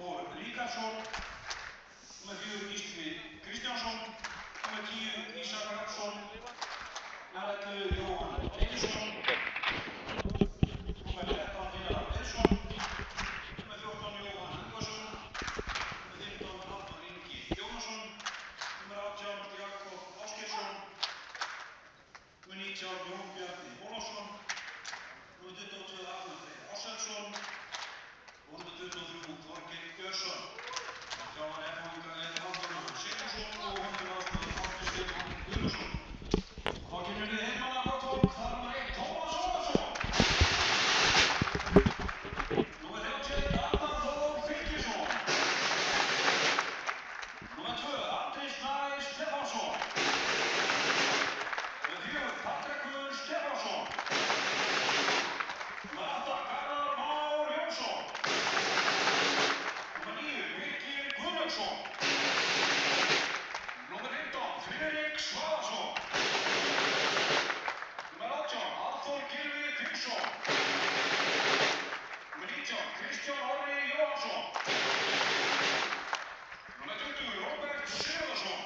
Þór Ríkharðsson, nr. 4 Gísli Kristjánsson, nr. 10 Ísak Rafnsson, nr. 11 Jóhann Einarsson, nr. 13 Viljar Björnsson, nr. 14 Jóhann Ingvarsson, nr. 15 Arnar Ingi Jónasson, nr. 18 Jakob Ásgeirsson, nr. 19 Jón Bjarni Ólafsson, nr. 22 Arnar Freyr Ársælsson og nr. 23 Þorgeir Björnsson. Þjálfari F-fáinga Halldór Sigurðsson og aðstoðarmaður Árni Stefán Guðmundsson. Þá kemur við heimmanna Rottborg, þar nr. 1 Tómas Ólafsson. Nr. 31 Arnar Þór Fylkisson. Nr. 2 Andri Snær Stefánsson. Nr. 4 Patrekur Stefánsson. Nr. 8 Garðar Már Jónsson. Nr. 9 Birgir Guðmundsson. Nr. 15 Friðrik Svavarsson. Nr. 18 Arþór Gylfi Finnsson. Nr. 19 Kristján Orri Jóhannsson. Nr. 20 Róbert Sigurðarson.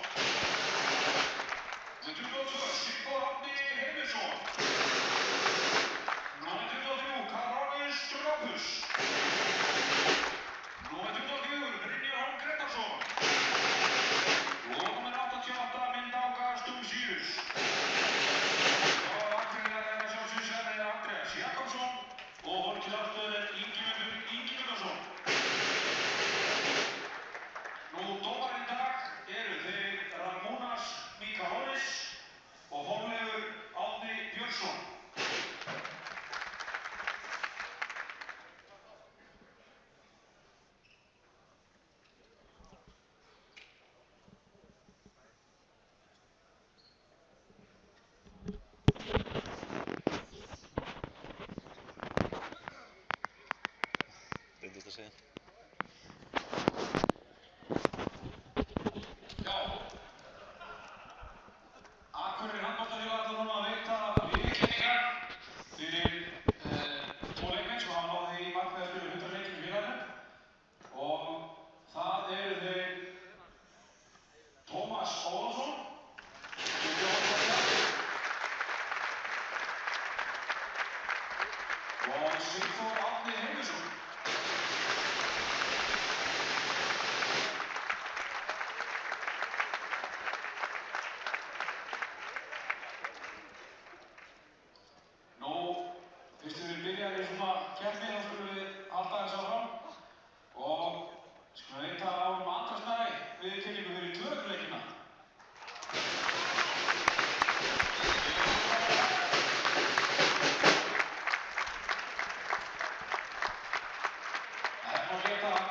Nr. 22 Sigþór Árni Heimisson. Nr. 23 Karolín Strápus. Nr. 24 Brynjar Hólm Grétarsson. Og nr. 88 Mynd Áka Stúmsíus. Já. Akureyri handboltafélag ætlar núna að veita viðurkenningar fyrir tvo leikmenn sem hafa náð því markmiði að spila 100 leiki í félaginu. Og það eru þeir Tómas Ólafsson og Sigþór Árni Heimisson. Fyrst við byrjar í svona keppni þá skulum við halda þess áfram og skulum veita Ráðum Andra viðurkenningu fyrir tökuleikina. Það má geta að hann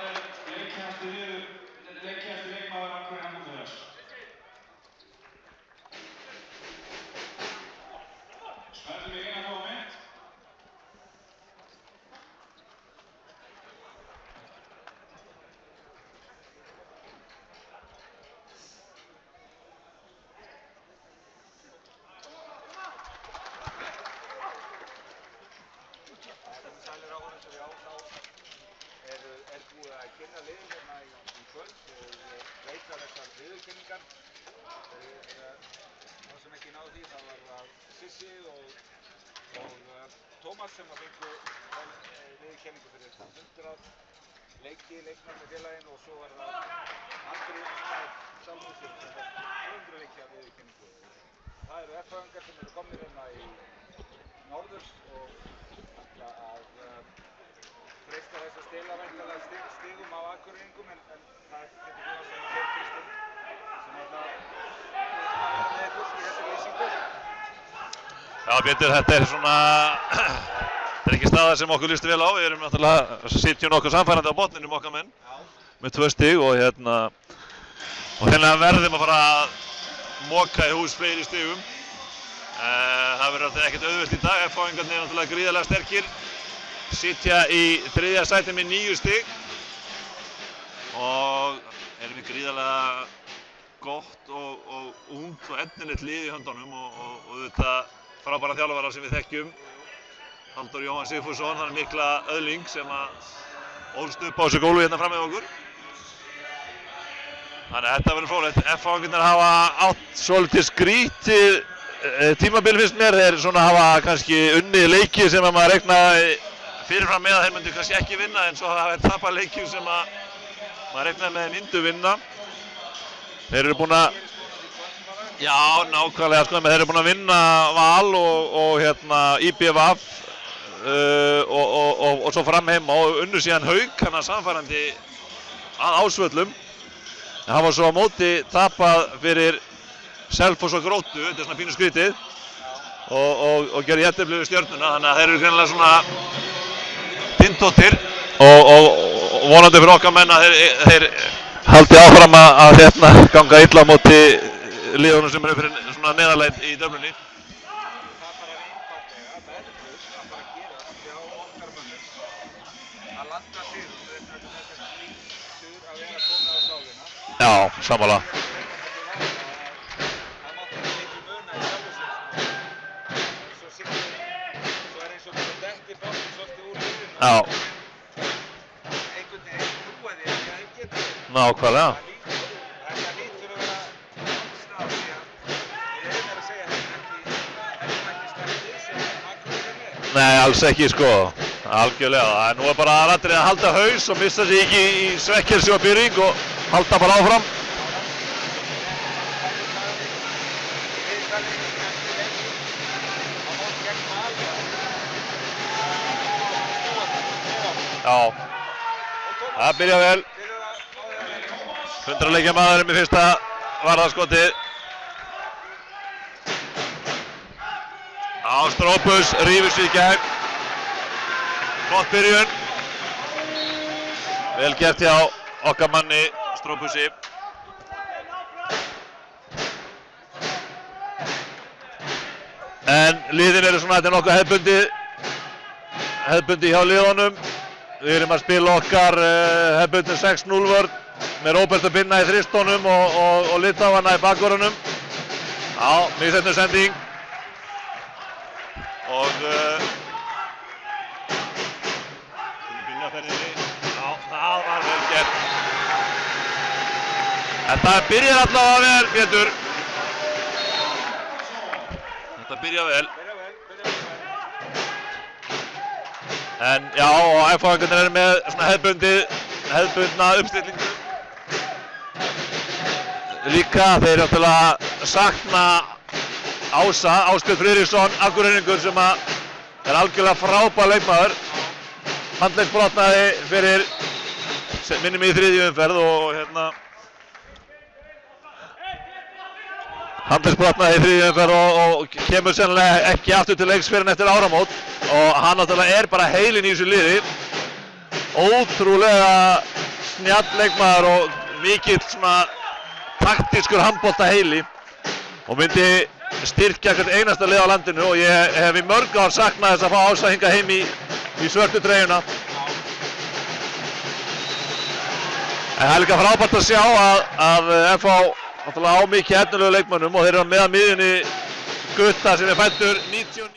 leikjahæsti leikmaður Akureyri handboltafélags. Smertum við eina góða mynd. Búið að kynna liðin hérna í kvöld og veita þessar viðurkenningar. Það sem ekki náði því það var það Sissi og Tómas sem fengu viðurkenningu fyrir 100 leikmenn með félaginu og svo var það Andri sjálfur sem fengu 200 leikja viðurkenningu. Það eru F-höfungar sem eru komnir hérna í norðurs og ætla að freista þess að stela væntanlega stigum á Akureyringum en það er Pétur Guðjónsson og Geir Kristinn sem ætla að vera með ykkur í þessari lýsingu. Já Pétur, þetta er svona, þetta er ekki staða sem okkur líst vel á, við erum náttúrulega sitjum nokkuð samfærandi á botninum okkar menn með 2 stig og hérna verðum að fara að moka í hús fleiri stigum. Það verður ekkert auðvelt í dag, F-háingarnir er náttúrulega gríðarlega sterkir. Sitja í 3. sæti með 9 stig og erum við gríðarlega gott og ungt og efnilegt lið í höndunum og þetta frábæra þjálfara sem við þekkjum, Halldór Jóhann Sigfússon, hann er mikla öðling sem að ólst upp á þessu gólu hérna fram með okkur. Þannig að þetta verður fróðlegt. F-háingarnir hafa átt svolítið skrítið tímabil finnst mér, þeir svona hafa kannski unnið leiki sem að maður reiknaði fyrirfram með að þeir myndu kannski ekki vinna en svo hafa þeir tapað leikjum sem að maður reiknaði með þeir myndu vinna. Þeir eru búin að, já nákvæmlega sko, þeir eru búin að vinna Val og IBVF og svo fram heima og unnu síðan Hauk, hann er samfærandi að Ásvöllum. En hann var svo á móti tapað fyrir Selfoss og Gróttu, þetta er svona pínu skrítið og gerði jafntefli við Stjörnuna, þannig að þeir eru greinilega svona tindóttir og vonandi fyrir okkar menn að þeir haldi áfram að ganga illa á móti liðunum sem eru fyrir svona neðarleið í döflunni. Það bara einfaldlega verður að fara að gerast hjá okkar mönnum að landa sigrum vegna þess að hlýtur að vera komið á sálina. Já, sammála. Já. Einhvern veginn trúa því að þeir geta þetta. Nákvæmlega. Þetta hlýtur að vera stað því að við erum að segja þetta ekki stæðið sem Akureyri er með. Nei, alls ekki sko, algjörlega. Nú er bara aðratrið að halda haus og missa sig ekki í svekkelsi og byrjing og halda bara áfram. Já, það byrja vel. 100 leikja maðurinn með fyrsta varðarskotið. Strópus rífur sig í gegn. Flott byrjun. Vel gert hjá okkar manni Strópusi. En liðin eru svona, þetta er nokkuð hefðbundi hjá liðunum. við erum að spila okkar hefðbundnu 6-0 vörn með Róbert að binna í þristónum og Litáana í bakvörunum. Já, misheppnuð sending. Og já, það var vel gert. Þetta byrjar allavega vel, Pétur. Þetta byrjar vel. En já, og FH-ingarnir eru með svona hefðbundna uppstillingu. Líka þeir náttúrulega sakna Ásbjörn Friðriksson, Akureyringur, sem er algjörlega frábær leikmaður. Handleggsbrotnaði fyrir, minnum í 3. umferð og handleggsbrotnaði í 3. umferð og kemur sennilega ekki aftur til leiks fyrir en eftir áramót. Og hann náttúrulega er bara heilinn í þessu liði. Ótrúlega snjall leikmaður og mikill svona taktískur handbolta heili og myndi styrkja hvert einasta lið á landinu og ég hef í mörg ár saknað þess að fá Ása hingað heim í svörtu treyjuna. En það er líka frábært að sjá að FH náttúrulega á mikið efnilegu leikmönnum og þeir eru með að miðjunni Gutta sem er fæddur 99.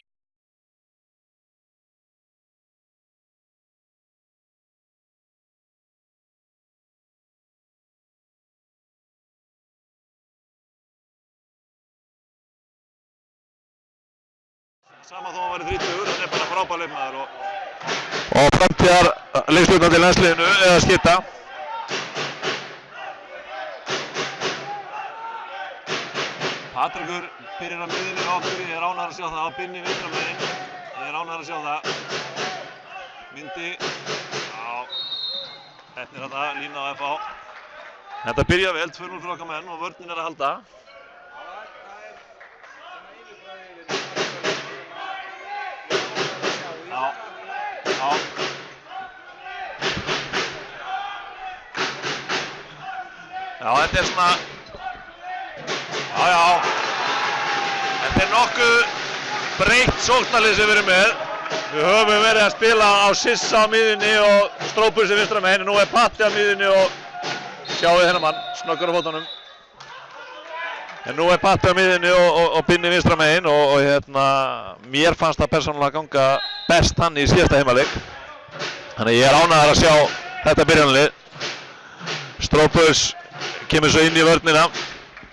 Sama þó hann væri 30, hann er bara frábær leikmaður og framtíðar leikstjórnandi í landsliðinu eða skytta. Patrekur byrjar að miðjunni á okkur, ég er ánægður að sjá það á Binni vinstra megin. Ég er ánægður að sjá það. Myndi, já, þetta er þetta, lína á FH. Þetta byrjar vel, 2-0 fyrir okkar menn og vörnin er að halda. Já, þetta er svona, já, þetta er nokkuð breytt sóknarlið sem við erum með. Við höfum verið að spila á Sissa á miðjunni og Strópur sem vinstra megin, en nú er Patti á miðjunni og sjáu þennan mann, snöggur á fótunum. En nú er Patti á miðjunni og Binni vinstra megin og mér fannst það persónulega ganga best hann í síðasta heimaleik. Þannig að ég er ánægður að sjá þetta byrjanlið. Strópurs kemur svo inn í vörnina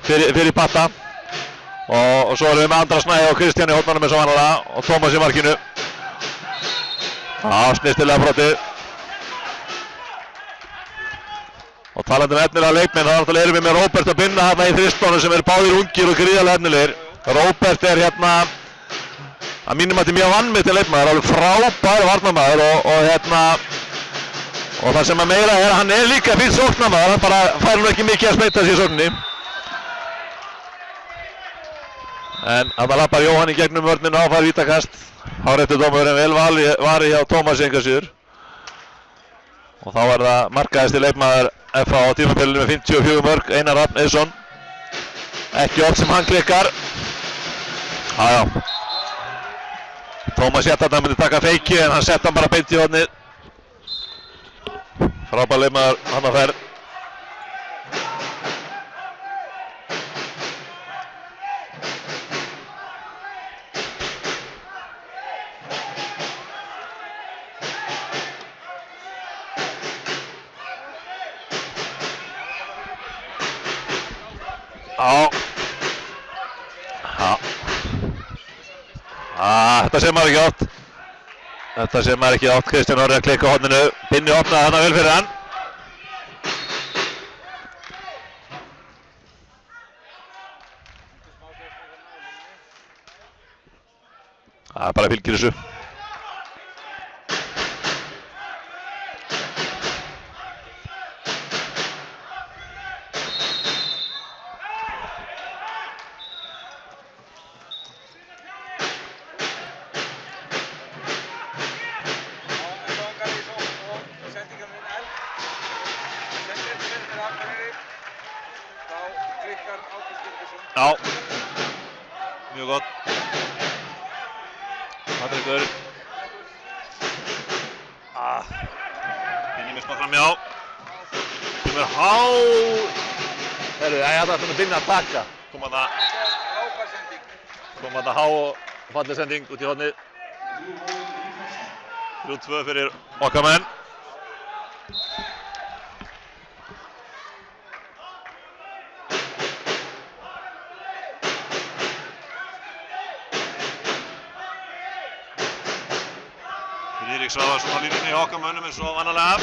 fyrir Patta og svo erum við með Andra Snæ og Kristján í hornunum eins og vanalega og Tómas í markinu. Já, snyrtilega brotið. Og talandi um efnilega leikmenn, þá náttúrulega erum við með Róbert að binna hérna í þristónu sem eru báðir ungir og gríðarlega efnilegir. Róbert er að mínum að þetta er mjög vanmetinn leikmaður, alveg frábær varnarmaður og það sem að meira er að hann er líka fínn sóknarmaður, hann bara fær nú ekki mikið að smeita sér í sókninni. En þarna lappar Jóhann í gegnum vörnina og fær vítakast. Hárréttur dómurinn vel varið hjá Tómasi engu að síður. Og þá er það markahæsti leikmaður FH á tímabilinu með 54 mörk, Einar Rafn Eiðsson. Ekki oft sem hann klikkar. Já. Tómas hélt að hann myndi taka feiki en hann sett hann bara beint í hornið. Frábær leikmaður hann á ferð. Þetta sé maður ekki átt. Þetta sé maður ekki átt. Kristján Orri að klikka á horninu. Binni opnaði hana vel fyrir hann. Það bara fylgir þessu. Já, mjög gott. Patrekur. Binni með smá framjá. Kemur há... Herru, það er Binni að taka. Kom þarna há og falleg sending út í hornið. 3-2 fyrir okkar menn. Friðrik Svaðarsson á línunni í okkar mönnum eins og vanalega.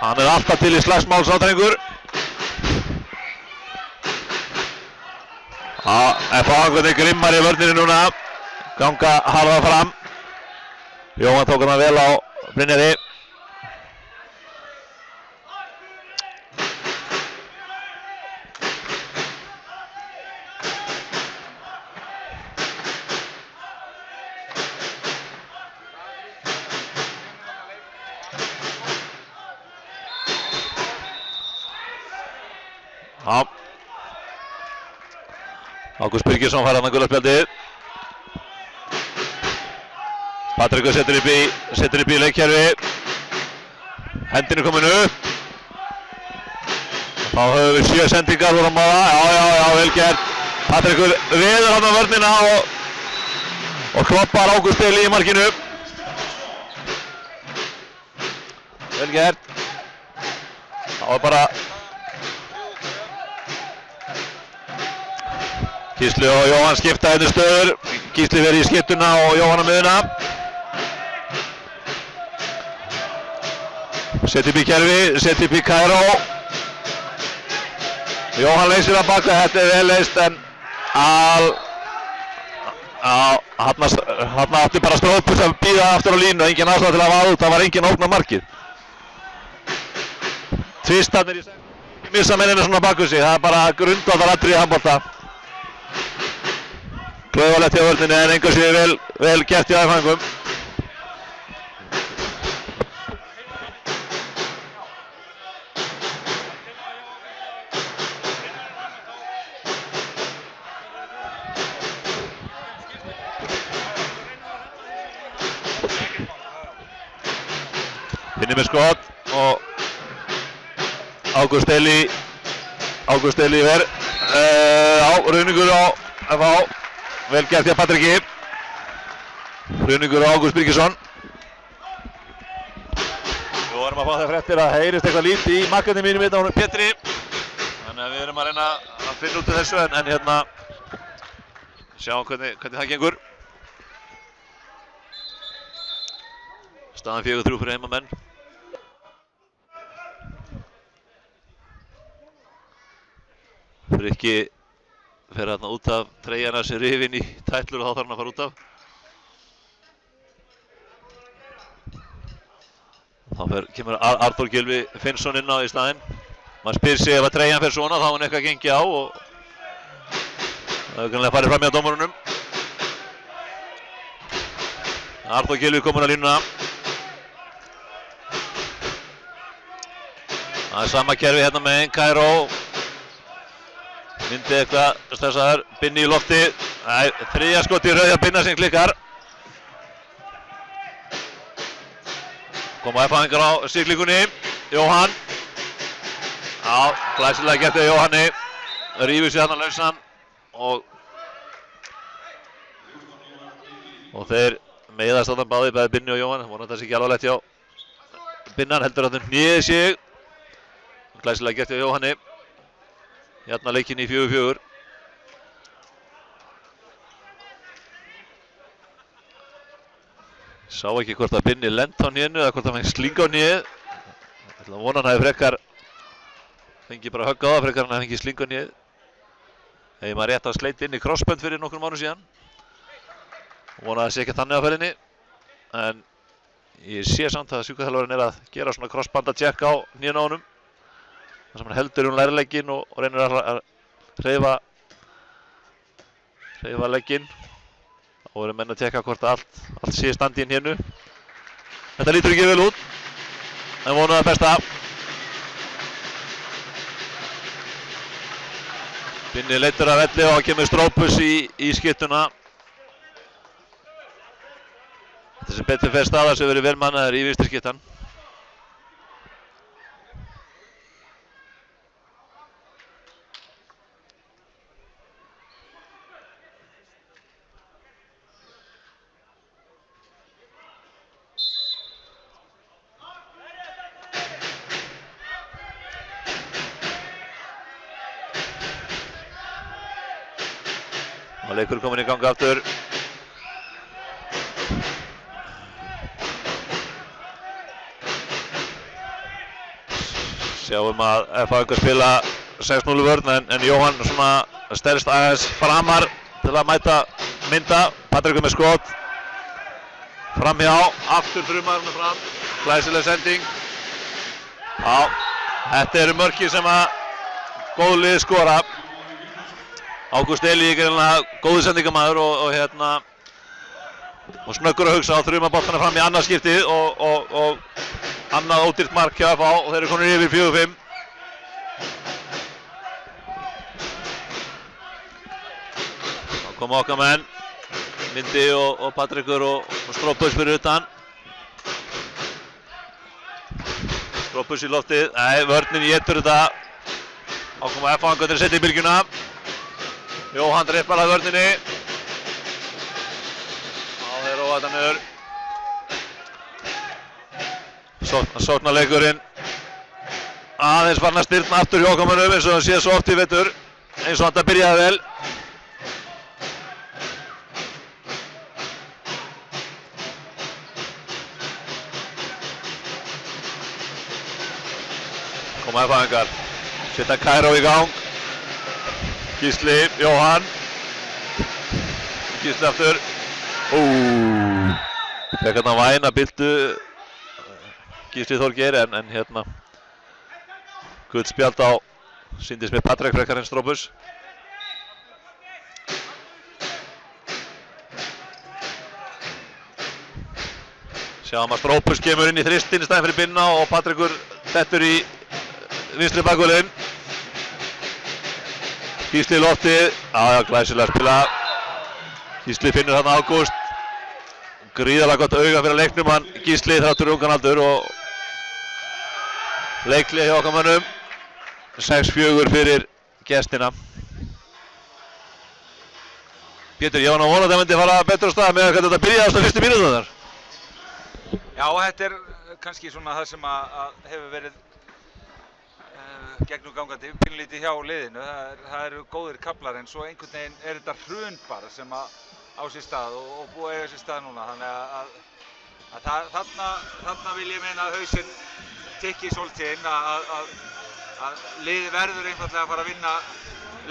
Hann er alltaf til í slagsmál, sá drengur. F.A. Angurði grimmar í vörninni núna. Ganga harða fram. Jóhann tók hann vel á Brynjari. Já. Ágúst Birgisson fær hann að gula spjaldið. Patrikur setur upp í leikkerfi. Hendin er komin upp. Þá höfum við 7 sendingar úr á mála. Já, vel gert. Patrikur veður hann á vörnina og kloppar Ágúst Eli í markinu. Vel gert. Það var bara Gísli og Jóhann skipta einnig stöður. Gísli verið í skiptuna og Jóhann á miðuna. Sett upp í kerfi, sett upp í Kairó. Jóhann leysir að baka, þetta er vel leyst en hann átti bara strópus að bíða aftur á línu, engin ástæða til að vaða út, það var engin ógn á markið. Tvistarnir í missa mennina svona baku sig, það er bara grundvallaratriði í handbolta. Klauvalegt hjá vörninni en engu séu vel gert í æfingum. Binni með skot og Ágúst Eli verð rauningur á F.A. Vel gert hjá Patriki. Rauningur á Ágúst Birgisson. Við erum að fá það fréttir að heyrist eitthvað lítið í makkarni mínum hérna honum Pétri. Þannig að við erum að reyna að finna út af þessu en hérna sjáum hvernig það gengur. Staðan 4-3 fyrir heimamenn. Frikki fer hérna út af treyjana sem rifin í tætlur og þá þarf hann að fara út af. Þá kemur Arþór Gylfi Finnsson inn á í staðinn. Maður spyr sig ef að treyjan fer svona þá hann eitthvað gengi á og það er kannlega farið fram hjá dómarunum. Arþór Gylfi kominn á línuna. Það er sama kerfi hérna með einn Kairó. Myndi eitthvað stressaður, Binni í lofti. Þriðja skot í rauð hjá Binna sem klikkar. Koma F.A.ingar á siglingunni. Jóhann. Já, glæsilega gert hjá Jóhanni. Rífur sig þarna lausan og þeir meiðast þarna báðir, bæði Binni og Jóhann. Vonandi það sé ekki alvarlegt hjá Binnan, heldur að þeim hnéði sig. Glæsilega gert hjá Jóhanni. Hérna leikinn í 4-4. Sá ekki hvort að Binni lent á hnénu eða hvort að hann sling á hnéð. Ég ætla að vona hann hafi frekar fengi bara högg á það frekar hann hafi fengið sling á hnéð. Hefði maður rétt að sleit inn í crossbönd fyrir nokkrum árum síðan. Vona að það sé ekki þannig á ferðinni. En ég sé samt að sjúkraþjálfarinn er að gera svona crossbanda check á hnénu á honum. Þar sem hann heldur lærlegginn og reynir að hreyfa legginn. Þá eru menn að tekka hvort að allt sé standi í hnénu. Þetta lítur ekki vel út, en vonum það besta. Binni leitur af velli og kemur strópus í skyttuna. Þetta sem betur fer staðar sem verið vel mannaður í vinstri skyttan. Og leikur komin í gang aftur. Sjáum að FH spila 6-0 vörn en Jóhann svona sterst aðeins framar til að mynda. Patrekur með skot. Framhjá, aftur þrumaður með fram. Glæsileg sending. Já, þetta eru mörki sem að góð lið skora. Ágúst Eli er greinlega góður sendingamaður og snöggur að hugsa og þruma boltana fram í annað skiptið og annað ódýrt mark hjá FH og þeir eru konur yfir 4-5. Þá koma okkar menn, Myndi og Patrekur og Strópus fyrir utan. Strópus í loftið, nei, vörnin étur þetta. Þá koma FH til að setja í byrgjuna. Jóhann drippar að vörninni. Þá þeir róa þetta niður. Sóknarleikurinn aðeins farin að stirna aftur hjá okkar mönnum eins og það sé svo oft í vetur. Eins og þetta byrjaði vel. Koma FH-ingar. Setja Kairó í gang. Gísli, Jóhann. Gísli aftur. Fekk hérna væna byltu Gísli Þorgeir en hérna gult spjald á sýndist með Patrik frekar en Strópus. Sjáum að Strópus kemur inn í þristinn í staðinn fyrir Binna og Patrikur dettur í vinstri bakvörðinn. Gísli í loftið, glæsilega að spila. Gísli finnur þarna Ágúst. Gríðarlega gott auga fyrir leiknum hann Gísli þráttur ungan aldur og leiklið hjá okkar mönnum. 6-4 fyrir gestina. Pétur, ég var nú að vona að það myndi fara betur á stað með hvernig þetta byrjaði á fyrstu mínúturnar. Já, þetta er kannski svona það sem að hefur verið gegnumgangandi pínlítið hjá liðinu. Það eru góðir kaflar en svo einhvern veginn er þetta hrun bara sem að á sér stað og búið að eiga sér stað núna. Þannig að þarna vil ég meina að hausinn tikki svolítið inn að liðið verður einfaldlega að fara að vinna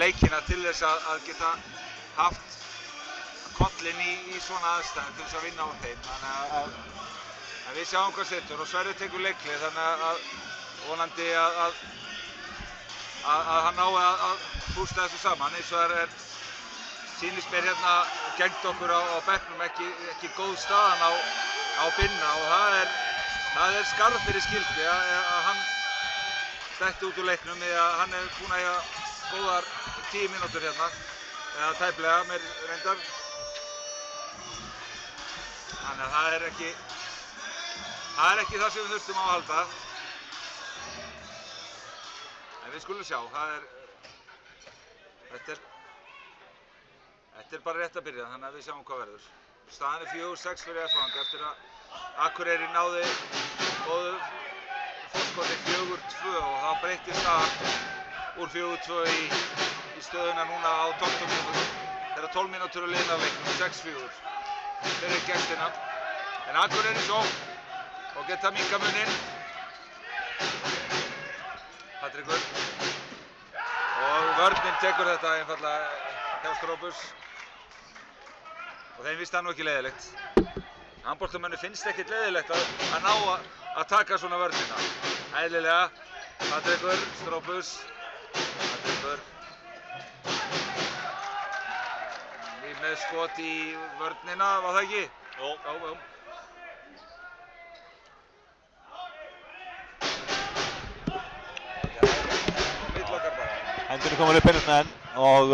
leikina til þess að geta haft kollinn í svona aðstæðum til þess að vinna á þeim. Þannig að við sjáum hvað setur og Sverrir tekur leiklið þannig að vonandi að hann nái að pústa þessu saman eins og það er sýnist mér hérna gegnt okkur á bekknum ekki góð staðan á Binna og það er skarð fyrir skildi að hann detti út úr leiknum því að hann er búinn að eiga góðar 10 mínútur hérna eða tæplega mér reyndar. Þannig að það er ekki það sem við þurftum á að halda. En við skulum sjá, þetta er bara rétt að byrja, þannig að við sjáum hvað verður. Staðan er 4-6 fyrir FH eftir að Akureyri náði góðu forskoti 4-2 og það breyttist það úr 4-2 í stöðuna núna á 12 mínútur. Þegar 12 mínútur er liðin af leiknum, 6-4 fyrir gestina. En Akureyri sókn og geta minnka munninn. Patrikur og vörnin tekur þetta einfallega hjá Strópus og þeim finnst það nú ekki leiðilegt. Handboltamönnum finnst ekkert leiðilegt að ná að taka svona vörnina. Eðlilega, Patrikur, Strópus, Patrikur með skot í vörnina, var það ekki? Jó. Hendur komur upp hérna enn og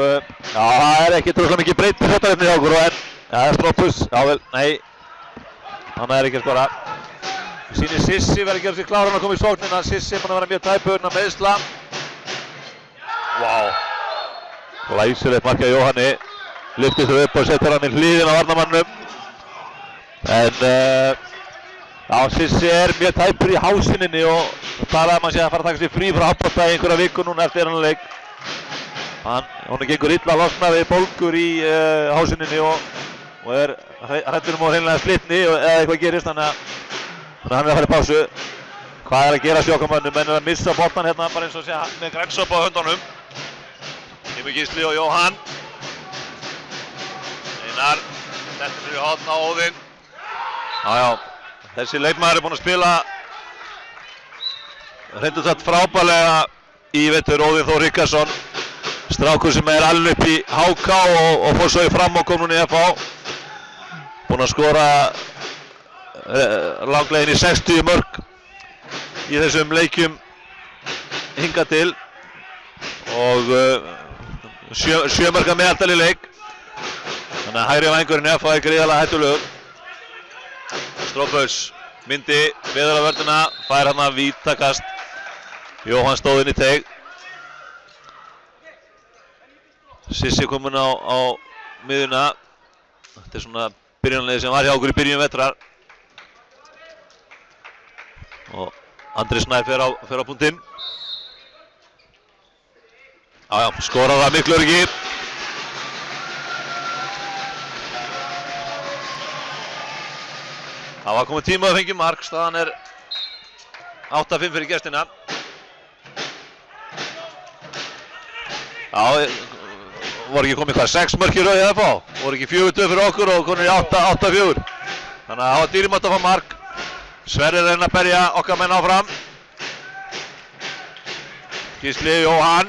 það er ekki trúlega mikið breytt í þetta hjá okkur en það er Strópus, nei, hann er ekki að skora. Sýnir Sissi verður að gera sér kláran að koma í sóknina, Sissi er búinn að vera mjög tæpur með meiðsla. Glæsilegt mark hjá Jóhanni, lyftir þau upp og setur hann í hliðina á varnarmannum. En Sissi er mjög tæpur í hásinninni og talaði að mann sé að fara að taka sér frí frá handbolta í einhverja viku núna eftir þennan leik. Hún gengur illa að losna við bólgur í hásinninni og er hræddur að hreinlega slitni eða eitthvað gerist, þannig að hann er að fara í pásu. Hvað er að gera sjókamönnum? Menn er að missa boltan hérna bara eins og sé með Grænsopp á höndunum. Tími Gísli og Jóhann. Einar, þetta er í horn á Óðinn. Já, þessi leikmaður er búinn að spila hreint og satt frábærlega í vetur, Óðinn Þór Ríkharðsson. Strákur sem er alveg upp í HK og fór svo í Fram og kom núna í FH. Búinn að skora langleginn í 60 mörk í þessum leikjum hingað til og 7 mörka meðaltal í leik. Þannig að hægri vængurinn FH er gríðarlega hættulegur. Strópaus myndi veður á vörnina, fær hann að vítakast. Jóhann stóð inn í teig. Sissi kominn á miðuna. Þetta er svona byrjunarliðið sem var hjá okkur í byrjun vetrar. Og Andri Snær fer á punktinn. Já, skorar það miklu öryggi. Það var komið tíma að fengja mark, staðan er 8-5 fyrir gestina. Já, voru ekki komið hvað, 6 mörk í röð eða fá? Voru ekki 4-2 fyrir okkur og konur í 8-4. Þannig að það var dýrmætt að fá mark. Sverrir reyna að berja okkar menn áfram. Gísli, Jóhann.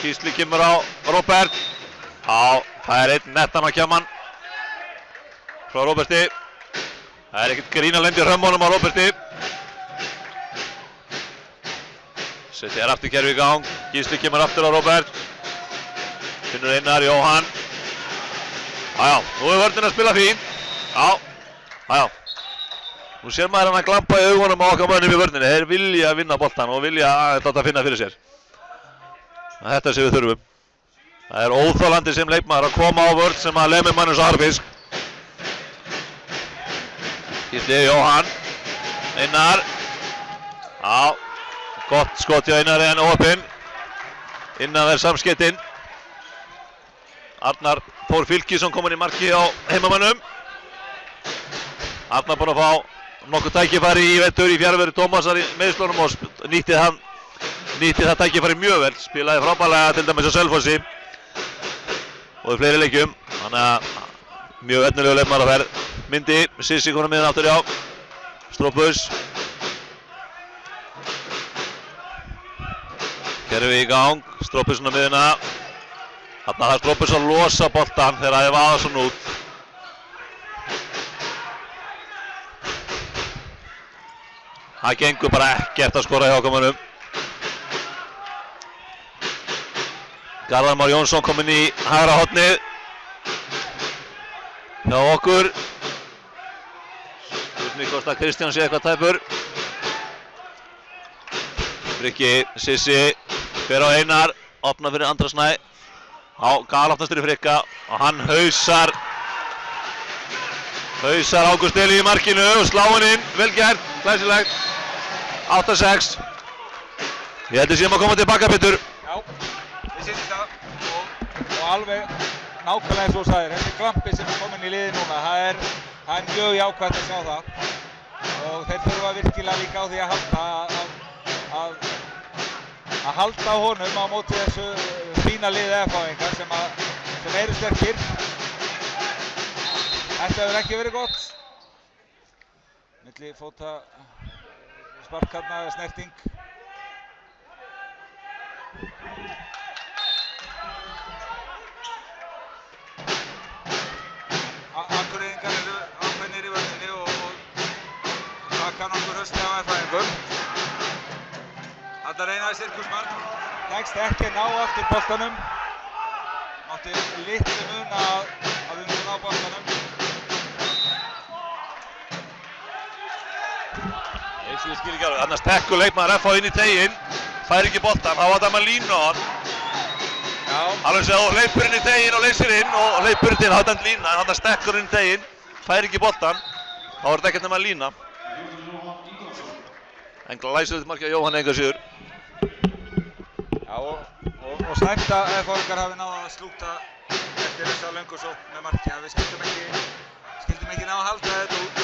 Gísli kemur á Róbert. Já, það er einn nettan á kjaman frá Róberti. Það er ekkert grín að lenda í hrömmunum á Róberti. Setja aftur kerfi í gang. Gísli kemur aftur á Róbert. Finnur Einar, Jóhann. Já, nú er vörnin að spila fín. Já. Nú sér maður hann að glampa í augunum á okkar mönnum í vörninni. Þeir vilja vinna boltan og vilja láta finna fyrir sér. Þetta sem við þurfum. Það er óþolandi sem leikmaður að koma á vörn sem að lemur mannum svo harfisk. Gísli, Jóhann. Einar. Já, gott skot hjá Einari en óöppinn. Innan þær samskeytin. Arnar Þór Fylkisson kominn í marki á heimamönnum. Arnar búinn að fá nokkuð tækifæri í vetur í fjarveru Tómasar í meiðslunum og nýtti það tækifæri mjög vel. Spilaði frábærlega til dæmis á Selfossi og í fleiri leikjum. Þannig að mjög efnilegur leikmaður á ferð. Myndi, Sissi konum miðan aftur hjá. Strópaus. Kerfi í gang, Strópaus á miðuna. Þarna þarf Strópaus að losa boltan þegar það er vaðað svona út. Það gengur bara ekkert að skora hjá okkar mönnum. Garðar Már Jónsson kominn í hægra hornið hjá okkur. Spurning hvort að Kristján sé eitthvað tæpur. Frikki, Sissi, fer á Einar, opna fyrir Andra Snæ. Á galopnastur í Frikka og hann hausar Ágúst Eli í markinu og slá hann inn, vel gert, glæsilegt. 8-6. Ég held að séum að koma tilbaka betur. Já, við sýnum það og alveg nákvæmlega eins og þú sagðir. Þessi glampi sem er kominn í liði núna, það er mjög jákvæmt að sjá það. Og þeir þurfa virkilega líka á því að halda á honum á móti þessu fína liði FH-ingar sem eru sterkir. Þetta hefur ekki verið gott. Milli fóta sparkarna eða snerting. Akureyringar eru ákveðnir í vörninni og það kann okkur höstið á FH-ingum. Þetta reynaði Sirkusmann. Tekst ekki að ná aftur boltanum. Mátti litlu mun að við myndum ná boltanum. Ég skil ekki alveg, annars tekkur leikmaður FH inn í teginn, fær ekki boltan, þá var það með línu á hann. Já. Alveg sem þú hleypur inn í teginn og leysir inn og hleypur inn, þá er þetta lína, en annars tekkur inn í teginn, fær ekki boltan, þá er þetta ekkert nema lína. En glæsilegt mark hjá Jóhann engu að síður. Já, og Og sætt að FH-ingar hafi náð að slúta eftir þessa löngu sókn með marki. Við skildum ekki ná að halda þetta út.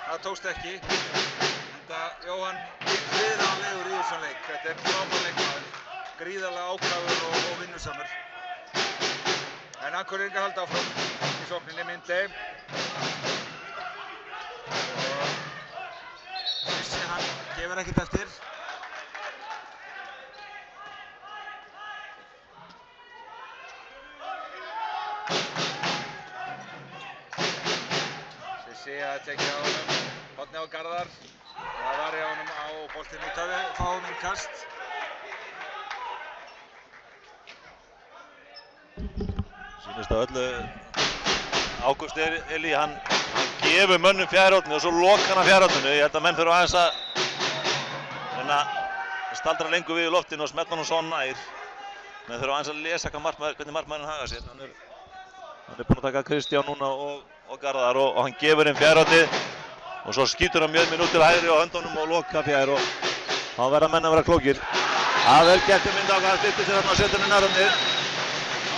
Það tókst ekki. Enda Jóhann viðráðanlegur í þessum leik. Þetta frábær leikmaður. Gríðarlega ákafur og vinnusamur. En Akureyringar halda áfram í sókninni Myndi. Og Sissi hann gefur ekkert eftir. Sissi að tekja á honum, horni á Garðar. Það var hjá honum á boltinn út af við, fáum innkast. Sýnist á öllu Ágúst Elí, hann gefur mönnum fjærhornið og svo lokar hann fjærhorninu. Ég held að menn þurfa aðeins að reyna að staldra lengur við í loftinu og smetla hann svo nær. Menn þurfa aðeins að lesa hvernig markmaðurinn hagar sér. Hann er búinn að taka Kristján núna og Garðar og hann gefur inn fjærhornið og svo skýtur hann Mjöðminn út til hægri á höndunum og loka fjær og þá verða menn að vera klókir. Það er vel gert í Myndi Áka, styrtir sér þarna og setur hann nærhornið.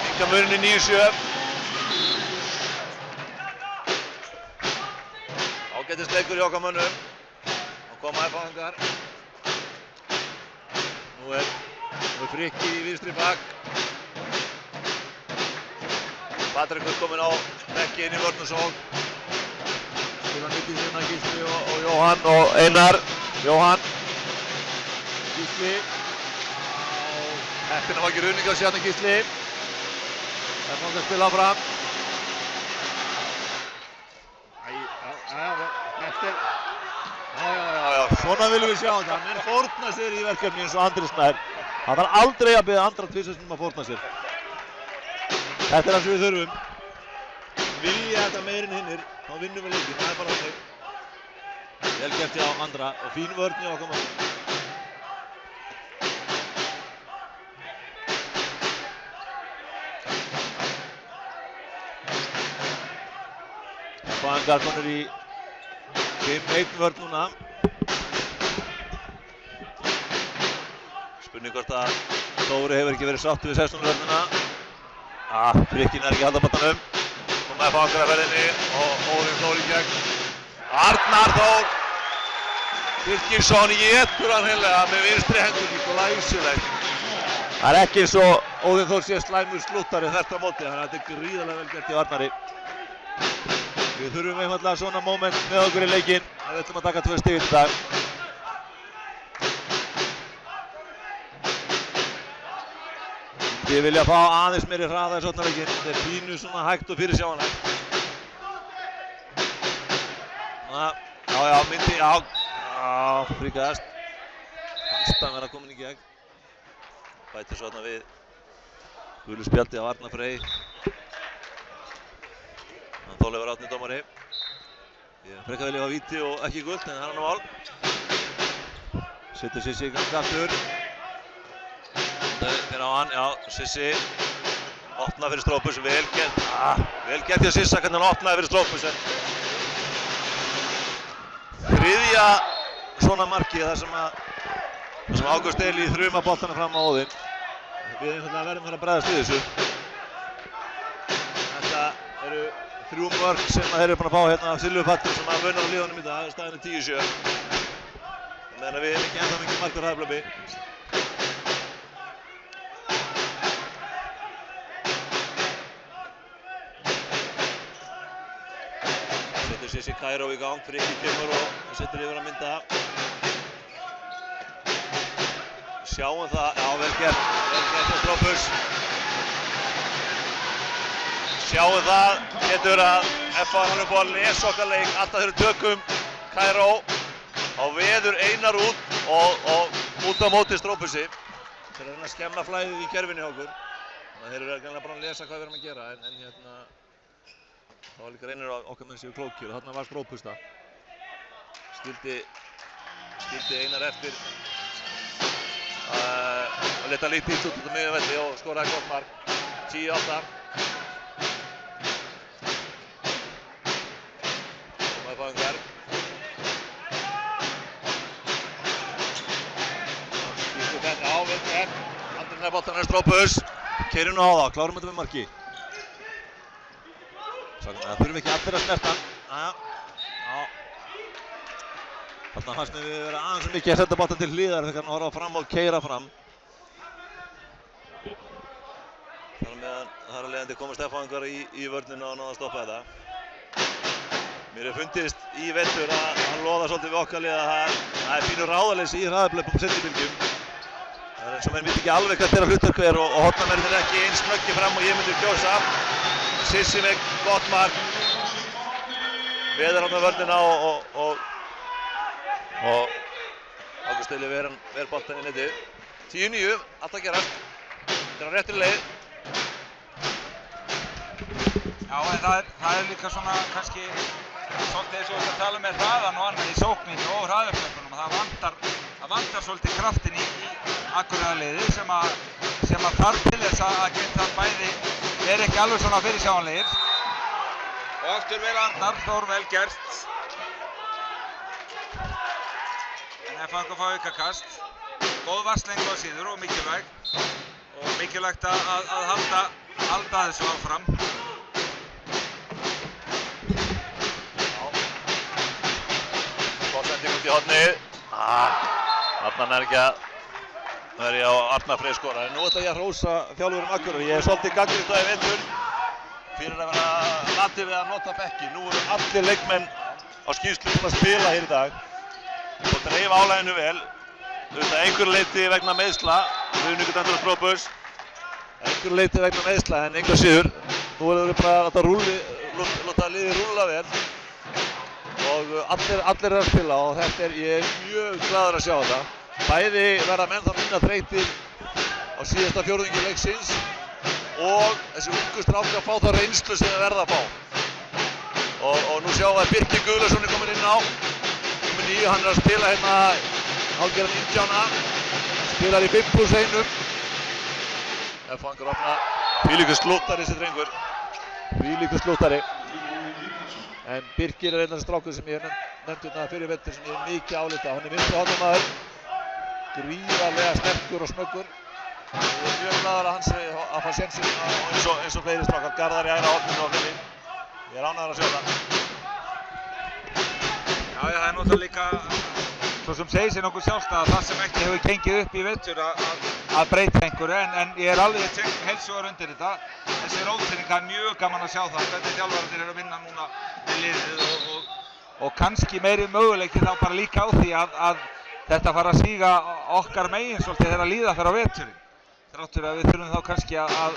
Minnkar muninn í 9-7. Ágætis leikur hjá okkar mönnum. Nú koma FH-ingar. Nú er Frikki í vinstri bak. Patrekur kominn á bekki inn í vörn og sókn. Spila mikið sinna Gísli og Jóhann og Einar. Jóhann. Gísli. Heppinn var ekki running á sérna Gísli. Það er að spila áfram. Já, svona viljum við sjá þetta. Menn fórna sér í verkefni eins og Andri Snær. Það þarf aldrei að biðja andra tvisvar að fórna sér. Þetta er það sem við þurfum. Vilja þetta meir en hinnir, þá vinnum við leikinn. Það er bara þannig. Vel gert hjá Andra og fín vörn hjá okkar mann. FH-ingar komnir í 5-1 vörn núna. Spurning hvort að Dóri hefur ekki verið sáttur við 16 vörnina. Frikkin er ekki að halda boltanum. Komið FH-ingar að ferðinni og Óðinn Þór í gegn. Arnar Þór Birkinsson étur hann heillega með vinstri hendinni, glæsilegt. Það er ekki eins og Óðinn Þór sé slæmur slúttari þvert á móti, þannig að þetta er gríðarlega vel gert hjá Arnari. Við þurfum einfaldlega svona moment með okkur í leikinn ef við ætlum að taka 2 stig í dag. Við vilja fá aðeins meiri hraða í sóknarleikinn. Þetta er pínu svona hægt og fyrirsjáanlegt. Já, Myndi, já, fríkaðast. Fannst hann vera komin í gegn. Bætir svo þarna við gulu spjaldi á Arnar Frey. Þorleifur Árni dómari. Ég frekar vilja hafa víti og ekki gult, en það er hann á mál. Setur Sissi í gang aftur. Fyrir á hann, já, Sissi. Opna fyrir Strópus, vel gert hjá Sissa hvernig hann opnaði fyrir Strópus. Þriðja svona markið þar sem Ágúst Elí þruma boltana fram á Óðinn. Við einfaldlega verðum að bregðast við þessu. Þetta eru 3 mörk sem þeir eru búin að fá hérna af Silvupattur sem að vunna á liðunum í dag, staðinu 10-7. Meðan við erum ekki ennþá mikið markur hraðblöfi. Setur Sissi Kairó í gang, Frikki kemur og setur yfir að Mynda. Sjáum það, já vel gert hjá Strópus. Sjáum það, getur að FH er búið að lesa okkar leik, alltaf þeirra tökum Kairó á veður Einar út og út á móti Strópusi. Þeir eru að reyna að skemma flæðið í kerfinni hjá okkur. Þannig að þeir eru greinlega bara að lesa hvað við erum að gera en hérna þá var líka reynir okkar menn séu klókir og þarna var Strópus það. Skildi Einar eftir að leta lítið út út á miðjum velli og skoraði gott mark. 10-8. FH-ingar. Skýrstu þetta á, vel gert. Andri boltan er Strópus. Keyrir nú á þá, klárum þetta með marki. Það þurfum ekki allir að snerta hann. Já. Þarna fannst mér við vera aðeins mikið að setja boltan til hliðar þegar hann horfa fram og keyra fram. Þar að leiðandi komur Stefáningar í vörnina og náða að stoppa þetta. Mér hefur fundist í vetur að hann loða svolítið við okkar lið að það er pínu ráðaleysi í hraðablöpum sendibylgjum. Það er eins og menn veit ekki alveg hvað þeirra hlutverk er og hornamennir er ekki eins snöggir fram og ég myndi kjósa. Sissi með gott mark. Veður hann með vörnina og Ágúst Elí ver boltan í netið. 10-9, allt að gerast. Þetta er á réttri leið. Já, en það er líka svona kannski svolítið eins og við tala með hraðan og annað í sókninni og hraðablöpunum. Það vantar svolítið kraftin í Akureyrarliðið sem að þarf til þess að geta bæði ekki alveg svona fyrirsjáanlegir. Og aftur vel Arnar, Þór vel gert. En F-fangur fá aukakast. Góð vasslengu á síður og mikilvæg. Og mikilvægt að halda þessu áfram. Sending út í hornið. Þarna nær ekki að verja á Arnar Freyr skora. En nú ætla ég að hrósa þjálfurum Akureyrar. Ég svolítið gagnrýnt það í vetur fyrir að vera latið við að nota bekki. Nú eru allir leikmenn á skýrslu búin að spila hér í dag og dreifa álaginu vel. Auðvitað einhverju leyti vegna meiðsla. Guðmundur Andrés Strópus. Einhverju leyti vegna meiðsla en engu síður. Nú verður bara að láta liðið rúlla vel. Og allir er að spila og ég er mjög glaður að sjá þetta. Bæði verða menn þá minna þreytir á síðasta fjórðungi leiksins og þessi ungu strákar fá þá reynslu sem þeir verða að fá. Og nú sjáum við að Birkir Guðlaugsson er kominn inn á. Kominn í, hann er að spila hérna hálfgerðan Indjána. Spilar í 5+1. F-fangur opna. Hvílíkur slúttari þessi drengur. Hvílíkur slúttari. En Birkir er einn af þessum strákum sem ég hef nefnt hérna fyrir vetur sem ég hef mikið álita. Hann er vinstri hornamaður, gríðarlega sterkur og snöggur. Ég er mjög glaður að hann sé að fá sénsinn eins og fleiri strákar. Garðar í hægra horninu og fleiri. Ég er ánægður að sjá það. Já, það er náttúrulega líka, svo sem segir sér nokkuð sjálft að það sem ekki hefur gengið upp í vetur að breyta einhverju, en ég er alveg að tekja heilsugar undir þetta. Þessi róteringa er mjög gaman að sjá það, hvernig þjálfararnir eru að vinna núna með liðið og kannski meiri möguleiki þá bara líka á því að þetta fara að síga okkar megin svolítið þegar líða fer á veturinn. Þráttur að við þurfum þá kannski að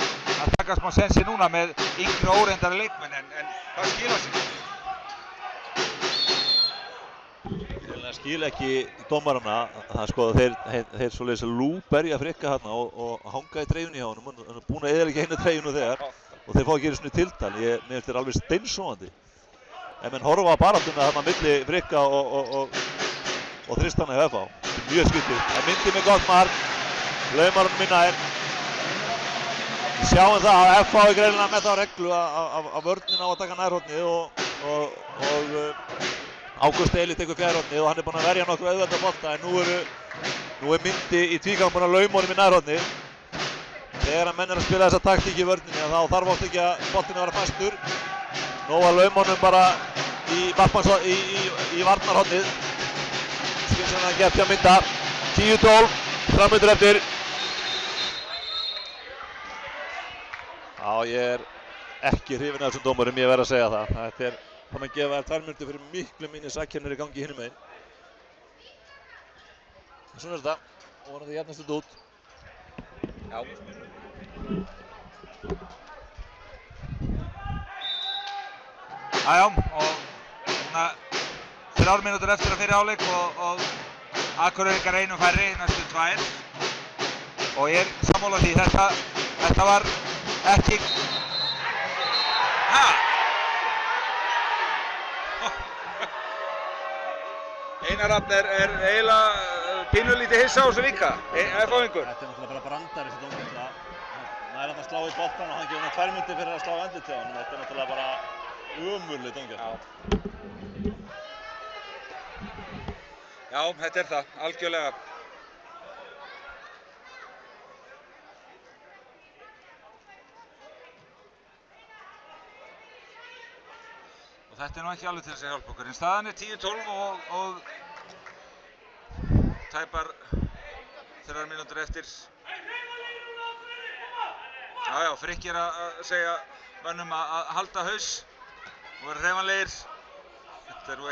taka smá sensi núna með yngri og óreyndari leikmenn, en það skila sér. Það skila ekki dómarana, þeir svoleiðis að lúberja Frikka hérna og hanga í treyjunni hjá honum. Hann er búinn að eyðileggja einu treyjunu þegar og þeir fá ekki einu sinni tiltal. Mér finnst þeir alveg steinsofandi. Ef menn horfa á baráttuna þarna milli Frikka og Þristana hjá FH. Mjög skyttið. Það myndi með gott mark. Laumarinn minna er. Við sjáum það að FH er greinilega með þá reglu að vörnin á að taka nærhornið og Ágúst Elí tekur fjærhornið og hann er búinn að verja nokkuð auðvelda bolta en nú er Myndi í tvígang búinn að lauma honum í nærhornið. Þegar menn er að spila þessa taktík í vörninni þá þarf oft ekki að boltinn að vera fastur. Nú að lauma honum bara í varnarhornið. Skynsamlega gert hjá Mynda. 10-12, 3 mínútur eftir. Já, ég er ekki hrifinn af þessum dómurum, ég verð að segja það. Það maður gefa þær 2 mínútur fyrir miklu minni sakkjarnir í gangi hinum megin. En svona er þetta og vonandi jafnast þetta út. Já. Jæja, og 3 mínútur eftir að fyrri hálfleik og Akureyringar einum færri næstu 2. Og ég er sammála því, þetta var ekki... Einar Rafn er eiginlega pínulítið hissa á þessu líka, F-fangur. Þetta er náttúrulega bara brandari þessi dómur. Það er að slá í boltan og hann gefur 2 mínútur fyrir að slá endið til honum. Þetta er náttúrulega bara ömurleg dómur. Já, þetta er það, algjörlega. Þetta nú ekki alveg til þess að hjálpa okkur, en staðan 10-12 og tæpar 3 mínútur eftir. Já, Frikki að segja mönnum að halda haus og vera hreyfanlegir. Þetta nú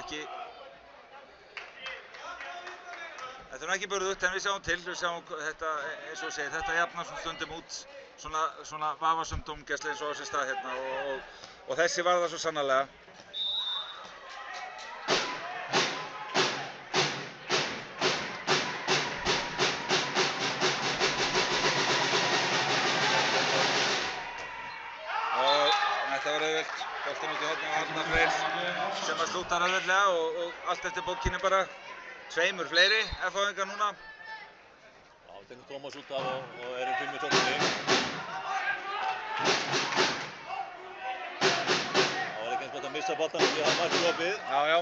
ekki burðugt, en við sjáum til, þetta, eins og segir, þetta jafnar stundum út svona vafasöm dómgæsla eins og á sér stað hérna og þessi var það svo sannarlega. Boltinn út í hornið á Arnar Freyr sem að slútar auðveldlega og allt eftir bókinni bara 2 fleiri FH-ingar núna. Já, tekur Tómas út af og erum 5 í sókninni. Það var ekki eins gott að missa boltann því að það markið opið. Já.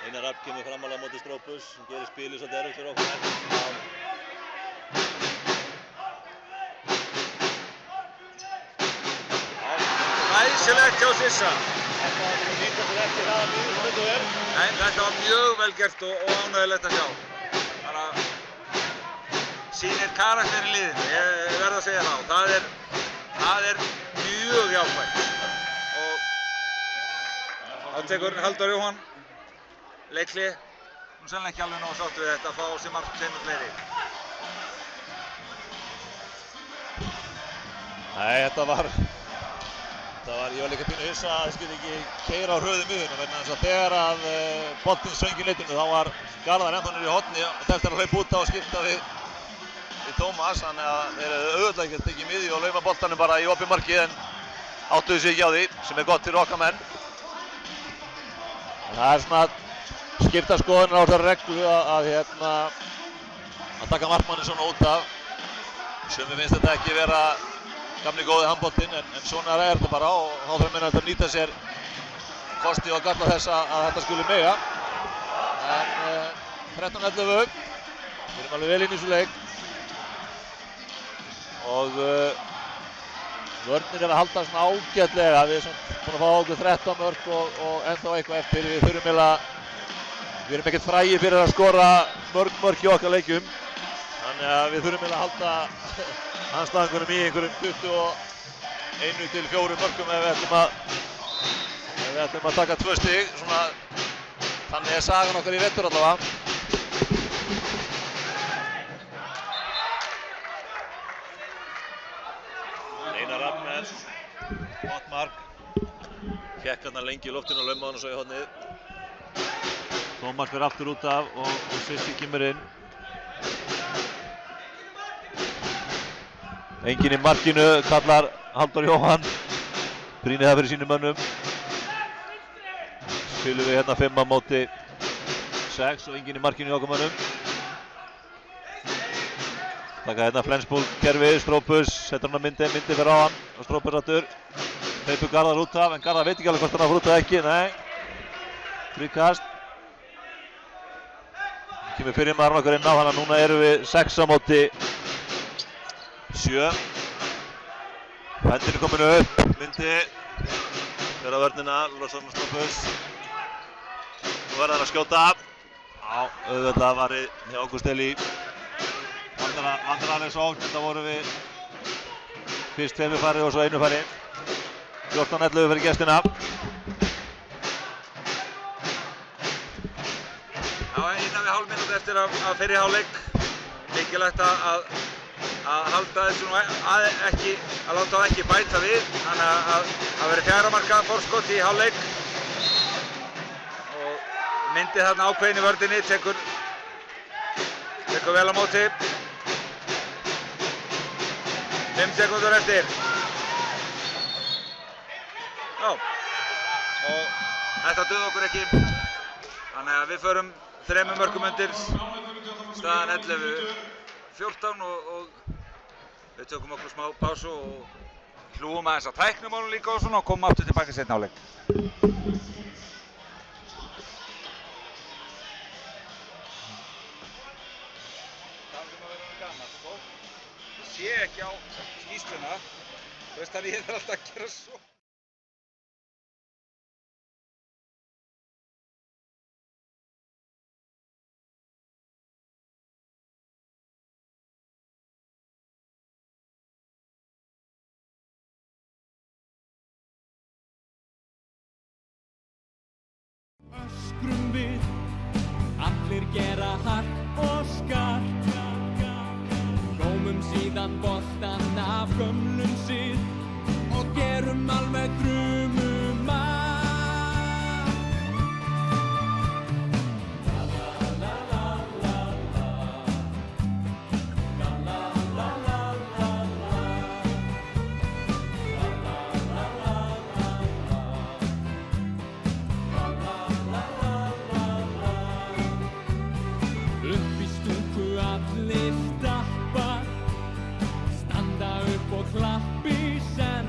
Einar Rapp kemur framalega á móti Strópus sem gerir spilið svolítið erfitt fyrir okkur. Glæsilegt hjá Sissa. Þetta var ekki nýtt að þetta er aða mjög sem þetta er. Nei, þetta var mjög vel gert og ánægilegt að sjá. Bara sýnir karakter í liðinu, ég verð að segja það. Það er mjög jákvætt. Og þá tekur Halldór Jóhann leikli. Hún sannlega ekki alveg nógu sátt við þetta að fá sér margt 2 fleiri. Nei, ég var líka pínu hissa að það skyldi ekki keyra á hröðum miðjuna vegna þess að þegar að boltinn söng í leitinu þá var Garðar ennþá niðri í horni og eftir að hlaupa út á og skipta við Tómas, þannig að þeir hefðu auðvitað ekki að tekið miðju og lauma boltanum bara í opið markið en áttuðu sig ekki á því sem er gott fyrir okkar menn. En það er svona skipta skoðunar á þessari reglu að taka markmanninn svona út af. Sumir finnst þetta ekki vera gamli góði handboltinn en svona er þetta bara og þá þarf menn að nýta sér kosti og galla þess að þetta skuli mega. En 13-11, við erum alveg vel inn í þessu leik og vörnir er að halda svona ágætlega. Við erum búin að fá okkur 13 mörk og ennþá eitthvað eftir. Við erum ekkert frægir fyrir að skora mörk í okkar leikjum. Þannig að við þurfum að halda andstæðingunum í einhverjum 21-4 mörkum ef við ætlum að taka 2 stig. Þannig er sagan okkar í vetur allavega. Einar Rapp með gott mark. Hékk hérna lengi í loftinu og lauma hann svo í hornið. Tómas fer aftur út af og Sissi kemur inn. Enginn í markinu, kallar Halldór Jóhann. Brýnir það fyrir sínum mönnum. Spilum við hérna 5 á móti 6 og enginn í markinu í okkar mönnum. Taka hérna Flensburg kerfi, Strópus, setur hann að myndi fyrir á hann og Strópus aftur. Hleypur Garðar út af, en Garðar veit ekki alveg hvort hann fór út af ekki, nei. Fríkast. Kemur fyrir maðurinn okkar inn á, þannig að núna erum við 6 á móti 7. Hendin er kominu upp, myndi fyrir á vörnina, losar hann Strópus. Nú verður hann að skjóta. Já, auðvitað varði hjá Ágúst Elí. Vandrar aðeins sókn, þetta voru við fyrst 2 færi og svo 1 færi. 14-11 fyrir gestina. Já, innan við hálf mínúti eftir af fyrri hálfleik. Mikilvægt að halda þessu nú ekki, að láta það ekki bæta við. Þannig að verði 4 marka forskot í hálfleik. Og myndi þarna ákveðin í vörðinni, tekur vel á móti. 5 sekúndur eftir. Já, og þetta dugði okkur ekki. Þannig að við förum 3 mörkum undir, staðan 11-14 og við tökum okkur smá pásu og hlúum aðeins að tæknimálum líka og svona og komum aftur tilbaka seinna hálfleik. sé ekki á skýrsluna, þú veist að ég þarf alltaf að gera svo. Öskrum við, allir gera hart og skart. Rómum síðan boltan af gömlum sið og gerum alveg drumum að. Upp í stúku allir stappar, standa upp og klappi senn.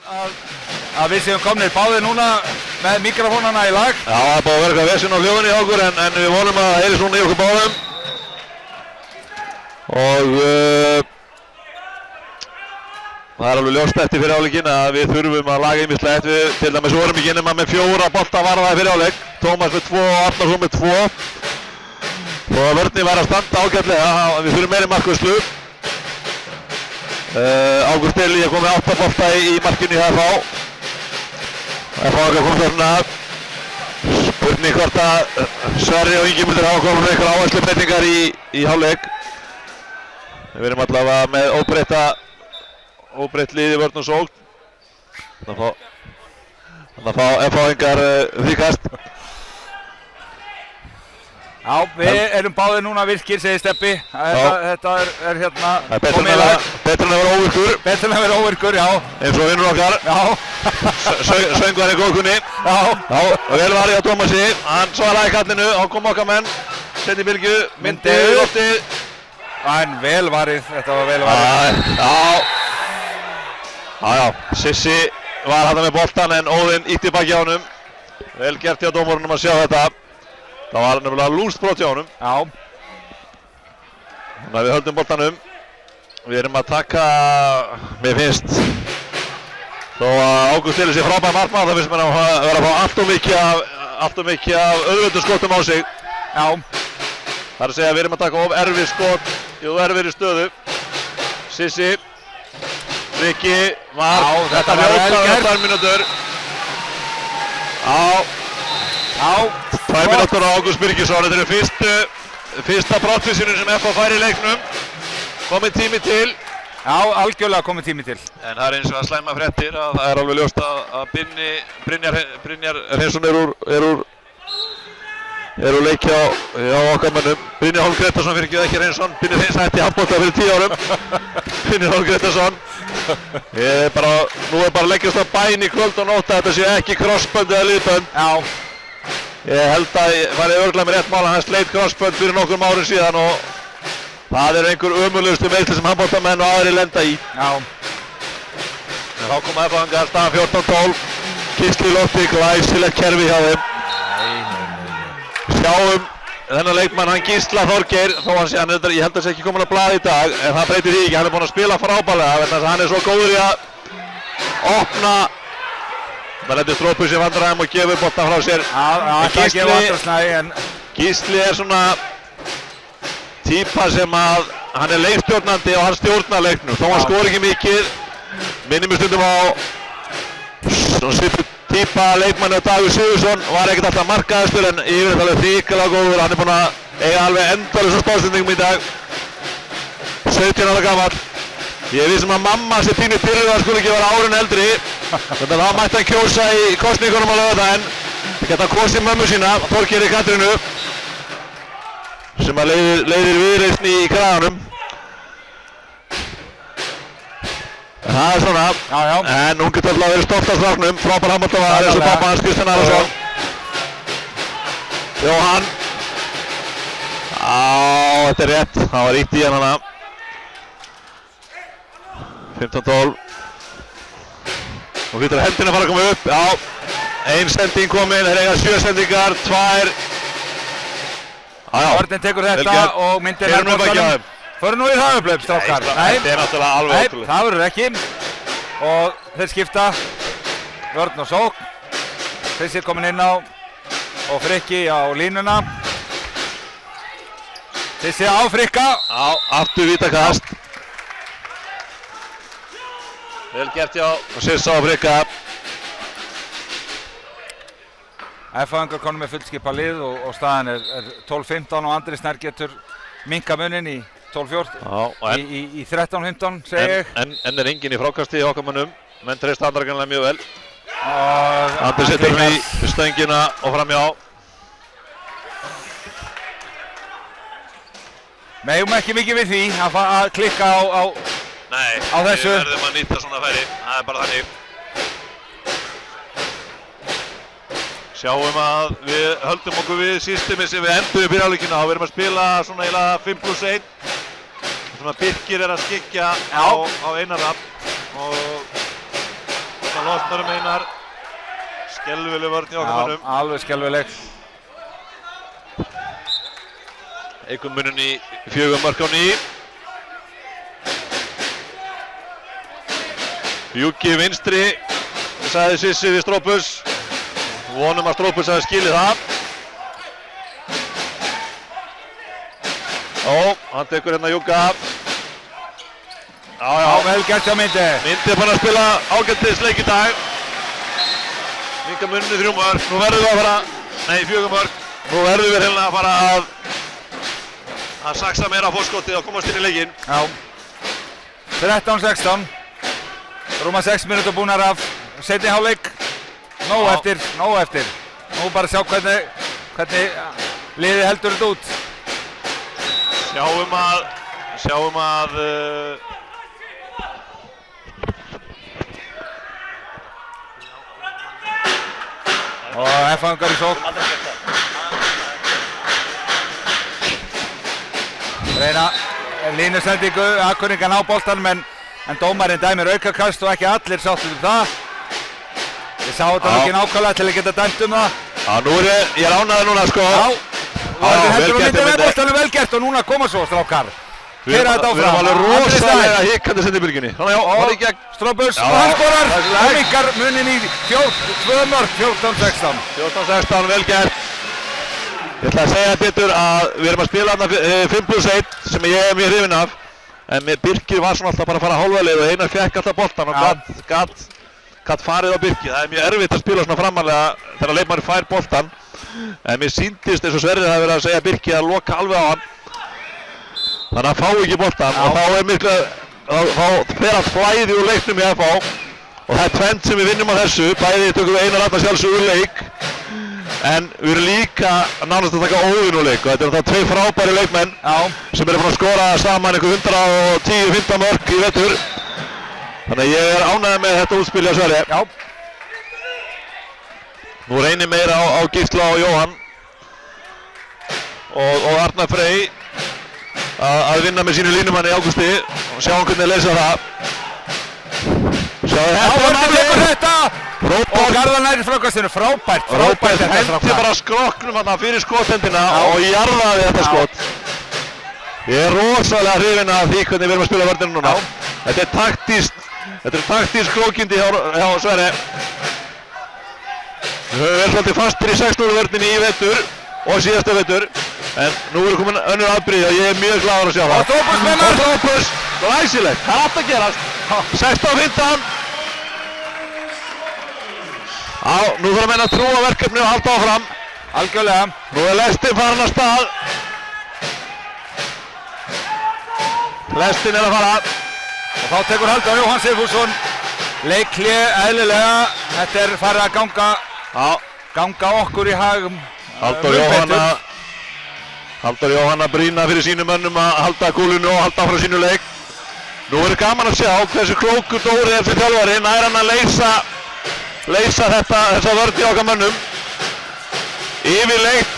að við séum komnir báðir núna með mikrofónana í lag. Já, það er búið að vera eitthvað vesinn á hljóðunni hjá okkur en við vonum að það heyri svona í okkur báðum. Og það er alveg ljóst eftir fyrir hálfleikinn að við þurfum að laga ýmislegt. Við til dæmis vorum ekki nema með 4 bolta varðaði fyrir hálfleik. Tómas með 2 og Arnarsson með 2. Þó að vörnin var að standa ágætlega, við þurfum meiri markvörslu. Ágúst Eli er komið 8 bolta í markinu í HFH. HFH er komið þarna. Spurning hvort að Sverri og Ingimundur hafa komið með einhverja áherslubreytingar í hálfleik. Við erum allavega með óbreytt lið í vörn og sókn. Þannig að fá FH-ingar fríkast. Já, við erum báðir núna virkir, segir Steppi. Þetta er hérna komið í lag. Betur en að vera óvirkur. Betur en að vera óvirkur, já. Eins og vinnur okkar. Já. Söngvar í góðkunni. Já. Og vel var í á Tómasi. Hann svaraði kallinu, þá kom okkar menn. Sett í bylgju, myndi í loftið. En vel varið, þetta var vel varið. Já, Sissi var hann með boltan en Óðinn ítti baki á honum. Vel gert hjá dómurunum að sjá þetta. Það var nefnilega lúmst hjá honum. Já. Þannig að við höldum boltanum. Við erum að taka, mér finnst, þó að Ágúst Eli sé frábær markmaður, það finnst mér að vera að fá allt of mikið af auðvöldum skotum á sig. Já. Það er að segja að við erum að taka of erfið skot í erfiðri stöðu. Sissi, Rikki, Mark, þetta er 8 mínútur. Já, 2 mínútur á Ágúst Birgisson. Þetta er fyrsta brottvísunin sem FH fær í leiknum. Kominn tími til. Já, algjörlega kominn tími til. En það er eins og að slæma fréttir að það er alveg ljóst að Brynjar Hreinsson er úr leik hjá okkar mönnum. Brynjar Hólm Gretarsson fyrir ekki Hreinsson. Brynjar Hreinsson hætti handbolta fyrir 10 árum. Brynjar Hólm Gretarsson. Nú er bara að leggjast á bæn í kvöld og nótt að þetta sé ekki krossbönd eða liðbönd. Já. Ég held að ég var örugglega með rétt mál að hann sleit krossbönd fyrir nokkrum árum síðan og það eru einhver ömurlegustu meiðsli sem handboltamenn og aðrir lenda í. Já. En þá koma FH-ingar, staðan 14-12. Gísli í lofti, glæsilegt kerfi hjá þeim. Sjáum þennan leikmann, hann Gísla Þorgeir, þó ég held að það sé ekki komin að blaða í dag, en það breytir því ekki, hann er búinn að spila frábærlega, vegna þess að hann er svo góður í að opna. Það lendir Strópus í vandræðum og gefur boltann frá sér. Gísli er svona típa sem að hann er leikstjórnandi og hann stjórnar leiknum, þó hann skori ekki mikið. Minnum við stundum á svona svipuð típa leikmanni og Dagur Sigurðsson, var ekkert alltaf markaðistur en yfirleitt alveg hrikalega góður. Hann er búinn að eiga alveg endalausum spástendingum í dag. 17 ára gamall. Ég er vissum að mamma sé pínu pyrruð að skuli ekki vera árun eldri. Þannig að það mætti hann kjósa í kosningunum á laugardaginn. Það geta kosið mömmu sína, Þorgeiri Katrínu, sem að leiðir Viðreisn í kraganum. Það er svona, en hún getur alltaf að vera stolt af stráknum, frábær handboltamaður eins og pappa hans Kristján Arason. Jóhann. Þetta er rétt, það var ítt í hann hana. 15-12. Nú getur hendina að fara að koma upp, já. 1 sending komin, þeir eiga 7 sendingar, 2. Vörnin tekur þetta og myndir nærboltanum. Förum nú í hraðuplaup, strákar. Þetta er náttúrulega alveg ótrúlega. Nei, það verður ekki. Og þeir skipta vörn og sókn. Þessi er komin inn á og Frikki á línuna. Þessi á Frikka. Já, aftur vítakast. Vel gert hjá Sissa á Frikka. FH-ingar konum með fullskipa lið og staðan er 12-15 og Andri Snær getur minka munin í 12-14, í 13-15 segi ég. En er enginn í frákasti í okkar mönnum, menn treyst Andra greinlega mjög vel. Andri setur hún í stöngina og framjá. Megum ekki mikið við því að klikka á þessu. Nei, við verðum að nýta svona færi, það er bara þannig. Sjáum að við höldum okkur við systemi sem við endum í byrjahálfleikina og við erum að spila svona eiginlega 5+1. Svona Birkir er að skyggja á Einar Rafn og Það losnar Einar. Skelfileg vörn hjá okkar mönnum. Alveg skelfileg. Eikum munin í 4 mörk á ný. Júki vinstri, sagði Sissi við Strópus. Vonum að Strópus hafi skilið það. Hann tekur hérna Júka. Já, vel gert hjá Myndi. Myndi er búinn að spila ágætisleik í dag. Minka munni 3 mörk. Nú verðum við að fara, 4 mörk. Nú verðum við hérna að fara að saksa meira á fórskotið og komast inn í leikinn. Já. 13-16. Rúma 6 mínútur búnar af seinni hálfleik. Nóg eftir. Nú bara sjá hvernig liðið heldur þetta út. Sjáum að og F-fangar í sókn. Reyna línusendingu, Akureyringar ná boltanum en dómarinn dæmir aukakast og ekki allir sáttir það. Ég sá þetta ekki nákvæmlega til að geta dæmt það. Nú ég er ánægður núna sko. Heldur Myndi með boltanum vel gert og núna koma svo strákar. Keyra þetta áfram. Við erum alveg rosalega hikkandi sendið byrginni. Var í gegn. Strópus og hann skorar. Og minkar munin í 2 mörk, 14-16. 14-16, vel gert. Ég ætla að segja betur að við erum að spila þarna 5+1 sem ég er mjög hrifinn af. En með Birkir var svona alltaf bara að fara hálfaleið og Einar fekk alltaf boltan og gat farið á Birkir. Það er mjög erfitt að spila svona framarlega þegar leikmaður fær boltan. En mér sýndist eins og Sverrir hafi verið að segja Birkir að loka alveg á hann. Þannig að fá ekki boltan og þá fer allt flæði úr leiknum í FH og það er tvennt sem við vinnum á þessu. Bæði tökum við Einar Arnar sjálfsög úr leik en við erum líka nánast að taka Óðinn úr leik og þetta eru það 2 frábæri leikmenn sem eru búin að skora saman einhver 110-15 mörk í vetur. Þannig að ég er ánægður með þetta útspil hjá Sverri. Já. Nú reynir meira á Gísla og Jóhann og Arnar Frey að vinna með sínu línumanni í Ágústi og sjáum hvernig þeir leysa það. Sjáum þetta! Og Garðar næri frákastinu, frábært hendi bara skrokknum þarna fyrir skothendina og jarðaði þetta skot. Ég er rosalega hrifinn af því hvernig við erum að spila vörnina núna. Þetta er taktísk klókindi hjá Sverri. Við höfum verið svolítið fastir í 6-0 vörninni í vetur og síðasta vetur. En nú er komin önnur afbrigði og ég er mjög glaður að sjá það. Og Strópus mennar! Strópus! Glæsilegt! Það er alltaf að gerast. 16-15. Nú þarf að menna að trúa verkefni og halda áfram. Algjörlega. Nú er lestin farin af stað. Lestin er að fara. Og þá tekur Halldór Jóhann Sigfússon leikhlé eðlilega. Þetta er farið að ganga okkur í hag. Halldór Jóhann að brýna fyrir sínum mönnum að halda kúlunu og halda áfram sínu leik. Nú er gaman að sjá hversu klókur Dóri er fyrir þjálfari. Nær hann að leysa þessa vörn í okkar mönnum. Yfirleitt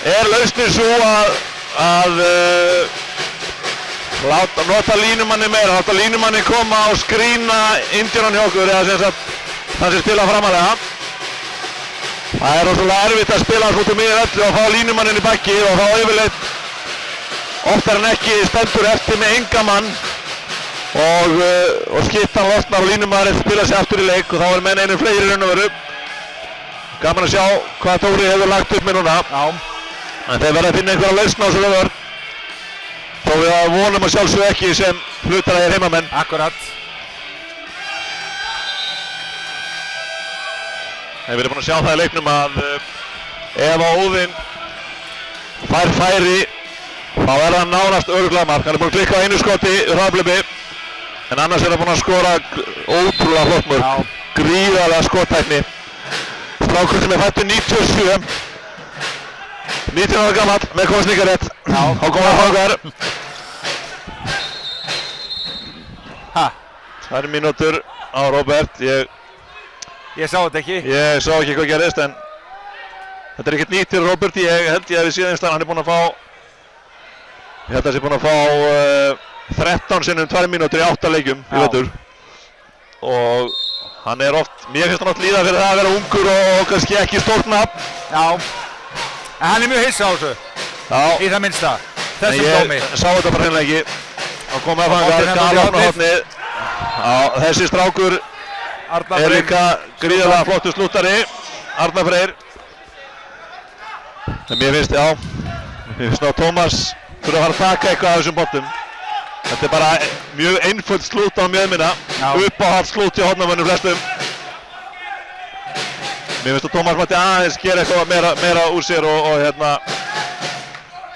er lausnin svo að nota línumanni meira, láta línumanni koma og skrýna indjónan hjá okkur eða sem sagt það sem spila framalega. Það er rosalega erfitt að spila út miðju öllu og fá línumannin í bakki og þá yfirleitt oftar en ekki stendur eftir með enga mann og skiptan losnar og línumaðurinn spila sig aftur í leik og þá er menn einu fleiri raun og veru. Gaman að sjá hvað Dóri hefur lagt upp með núna. En þeir verða að finna einhverja lausn á þessu vörn. Þó við vonum að sjálfsög ekki sem hlutarægir heimamenn. Akkurat. En við erum búin að sjá það í leiknum að ef Óðinn fær færi þá er það nánast örugglega mark. Hann er búin að klikka á einu skoti í hraðblöpi en annars er hann búin að skora ótrúlega flott mörk. Gríðarlega skottækni. Strákur sem er fættur 97. 19 ára gamall með kosningarétt. Þá komið Fangar. 2 mínútur á Róbert. Ég sá þetta ekki. Ég sá ekki hvað gerðist en þetta er ekkert nýtt fyrir Róbert. Ég held ég að við síðan hann er búinn að fá ég held að það sé búinn að fá 13 sinnum 2 mínútur í 8 leikjum í vetur. og hann er oft, mér finnst hann oft líða fyrir það að vera ungur og kannski ekki stórt nafn. Já. En hann er mjög hissa á þessu, Já, í það minnsta, en þessum dómi. ég sá þetta bara hreinlega ekki. Hann kom með Boltinn fangar, hérna út í gaf opna hornið. hornið. Já, þessi strákur Arnar er Freyr. líka gríðarlega flottur slúttari, Arnar Freyr. En mér finnst, já, mér finnst að Tómas þurfa að fara að taka eitthvað af þessum boltum. Þetta er bara mjög einföld slútt á mjöðmina, Já. uppáhald slútt hjá hornamönnum flestum. Mér finnst að Tómas mætti aðeins gera eitthvað meira úr sér og hérna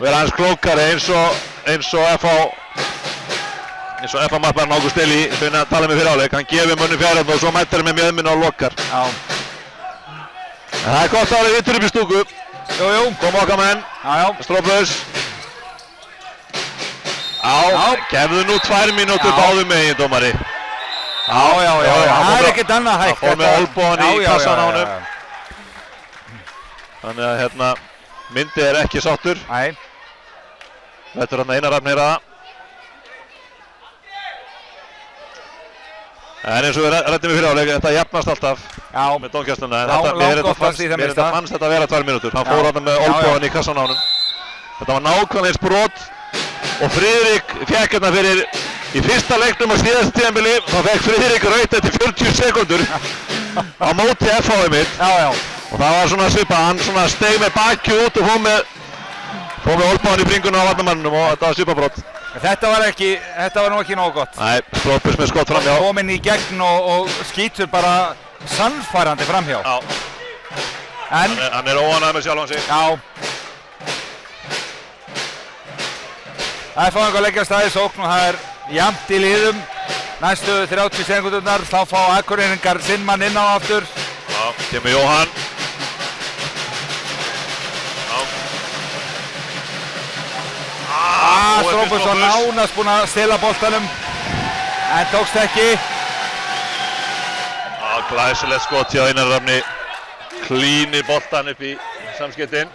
vera aðeins klókari eins og FH markmaðurinn Ágúst Eli finna að tala með fyrir áleik. Hann gefur mönnum fjárhættu og svo mættir hann með mjöðmina og lokar. Já. En það er gott að vera vittur upp í stúku. Jú. Kom okkar menn, Já. Stróplaus. Já, gefðu nú 2 mínútur Já. báðum megin, dómari. Já. Það er ekkert annað hægt. Það fór með olbúan í Já, kassan á já, honum. já. Þannig að hérna, Myndi er ekki sáttur. Nei. Þetta er hann Einar Rafn heyra það. En eins og við ræddum við fyrir áleik, þetta jafnast alltaf Já. með dómgæsluna. En Já, mér langoftast í það minnsta. fannst þetta vera 2 mínútur. Hann Já. fór hann með Já, olbúan já. í kassan á honum. Þetta var nákvæmlega eins brot og Friðrik fékk hérna fyrir í fyrsta leiknum á síðasta tímabili. Þá fékk Friðrik rautt eftir 40 sekúndur á móti FH mitt. Já. Og það var svona svipað, hann svona steig með bakið út og fór með olbúan í bringuna á varnarmanninum og þetta var svipabrót. Þetta var nú ekki nógu gott. Nei, Stróplaus með skott framhjá. Kominn í gegn og skýtur bara sannfærandi framhjá. Já, En, hann er óánægður með sjálfan sig. já. Það er fáið að leggja staði sókn og það er jafnt í liðum. Næstu 30 sekúndurnar, þá fá Akureyringar sinn mann inn á aftur. Já, kemur Jóhann. Nú er Stróplaus var nánast búinn að stela boltanum, en tókst ekki. Já, glæsilegt skot hjá Einar Rafni. Klínir boltan upp í samskiptin.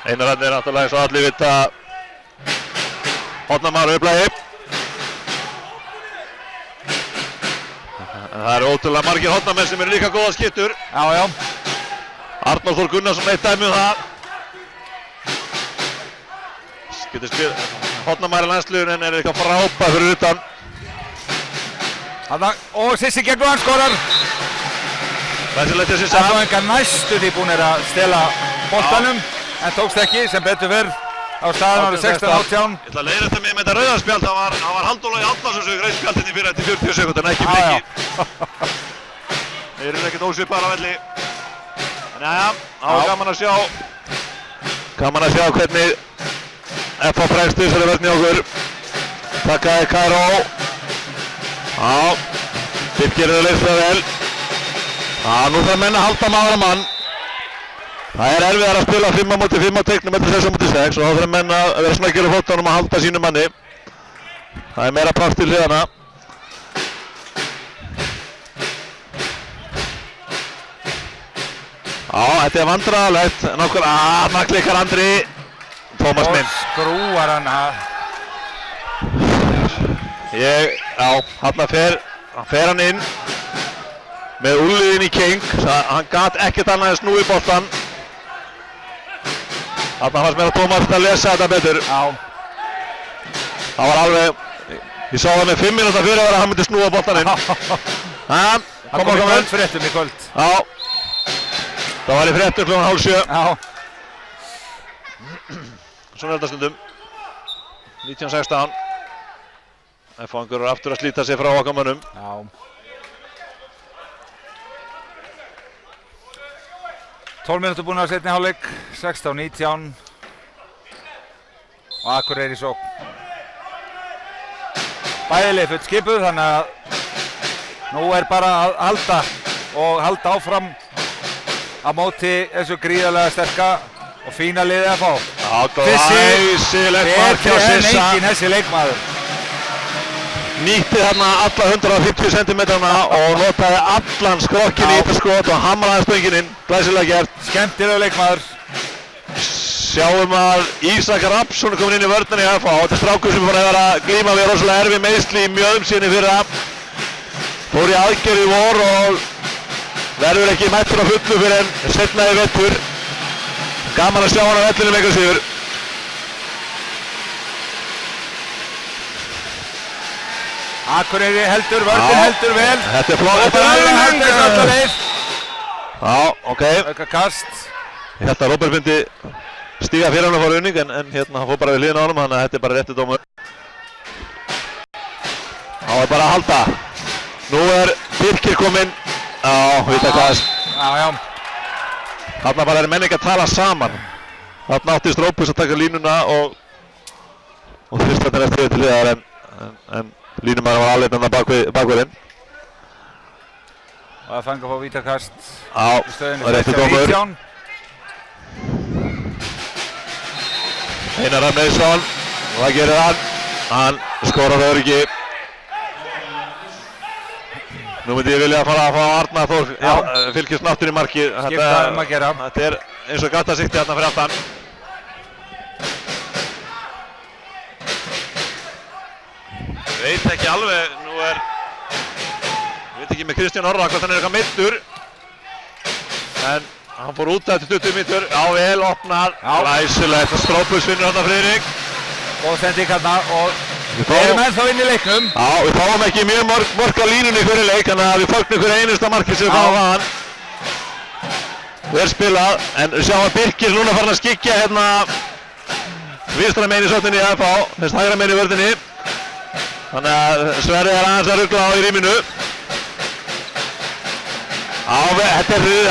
Einar Rafni er náttúrulega eins og allir vita hornamaður upplægi. En það eru ótrúlega margir hornamenn sem eru líka góða skiptur. Já. Arnór Þór Gunnarsson eitt dæmi um það. Getur spil hornamaður í landsliðinu en er eitthvað frábær fyrir utan. Og Sissi gegn hann skorar. Glæsilegt til Sissa. Engar næstu því búinir að stela boltanum, en tókst ekki, sem betur fyrr. Á staðan árið 16-18. Ég ætla að leiðrétta mig með þetta rauðarspjald, það var Halldór Logi Árnason sem greið spjaldinni fyrir eftir 40 sekúndur en ekki Bliki. Þeir eru ekkert ósvipaðar á velli. En jæja, þá er gaman að sjá hvernig FH bregst við þessari vörn í okkur. Takkaði Kairó. Já, Birkir er að leysa það vel. Já, nú þarf menn að halda maður á mann. Það er erfiðar að spila 5 á móti 5 á teiknum eftir 6 á móti 6 og þá þarf menn að vera snöggir á fótunum að halda sínu manni. Það er meira pláss til hliðana. Já, þetta er vandræðalegt. Nákvæmlega, naklikar Andri. Tómas minn. Og skrúar hann að. Hann fer hann inn með úlliðin í keng. Hann gat ekkert annað en snúi boltan. Þarna fannst mér að Tómas að lesa þetta betur. Já. Það var alveg, ég sá það með 5 mínúta fyrir að hann myndi snúa boltan inn. Það kom í kvöldfréttum í kvöld. Já. Það var í fréttum kl. 6:30. Já. Svona er þetta stundum. 19:16. FH-ingur eru aftur að slíta sig frá okkar mönnum. Já. Tólf mínútur búin að setja í hálfleik, 16-19 og Akureyri í sókn. Bæði lið full skipuð, þannig að nú er bara að halda áfram á móti þessu gríðarlega sterka og fína liðið að fá. Já, glæsilegt mark hjá Sissa. Sissa. Enginn þessi leikmaður. Nýtti þarna alla 150 cm-na og notaði allan skrokkin í þetta skot og hamraði stöngin inn. Glæsilega gert. Skemmtilegur leikmaður. sjáum að Ísak Rafnsson er komin inn í vörnina í FH. Þetta er strákur sem er búinn að vera að glíma við rosalega erfið meiðsli í mjöðum síðan í fyrra. Fór í aðgerð í vor og verður ekki mættur á fullu fyrir en seinna í vetur. Gaman að sjá hann á vellinum eitthvað síður. Akureyri heldur, vörðin heldur vel. Þetta er flott. Þetta er alveg heldur alltaf leið. Já, ok. Auka kast. Ég held að Róbert myndi stíga fyrir hann að fara unning en hérna hann fór bara við hliðina á honum, þannig að þetta er bara rétti dómur. Það er bara að halda. Nú er Birkir kominn á vítakast. Já. Þarna bara er menn ekki að tala saman. Þarna átti Strópus að taka línuna og þristarnir eftir til hliðar en línumæður var alveg með bakverðinn. Og það fengi að fá vítakast. Já, það er rétti dómur. Einar Rafnsson, og það gerir hann skorar það öryggi. Nú myndi ég vilja að fara að fá Arnar Þór fylgjast náttur í markið. Skipta að gera. Þetta er eins og gattasikti hérna fyrir aftan. Ég veit ekki alveg, ég veit ekki með Kristján Orra hvort hann er eitthvað meiddur. En hann fór út eftir 20 mítur, vel opnar, glæsilegt, Strópus finnur þarna Friðrik. Og sending hérna og við erum ennþá inn í leiknum. Já, við fáum ekki mjög mörg á línunni fyrir leik, þannig að við fögnum hverja einasta marki sem við fáum að hann. Vel spilað, en við sjáum að Birkir núna farin að skyggja hérna vinstra megin í sókninni í FH, þess hægra megin í vörðinni. Þannig að Sverri er aðeins að rugla á í rýminu. Þetta er hrið,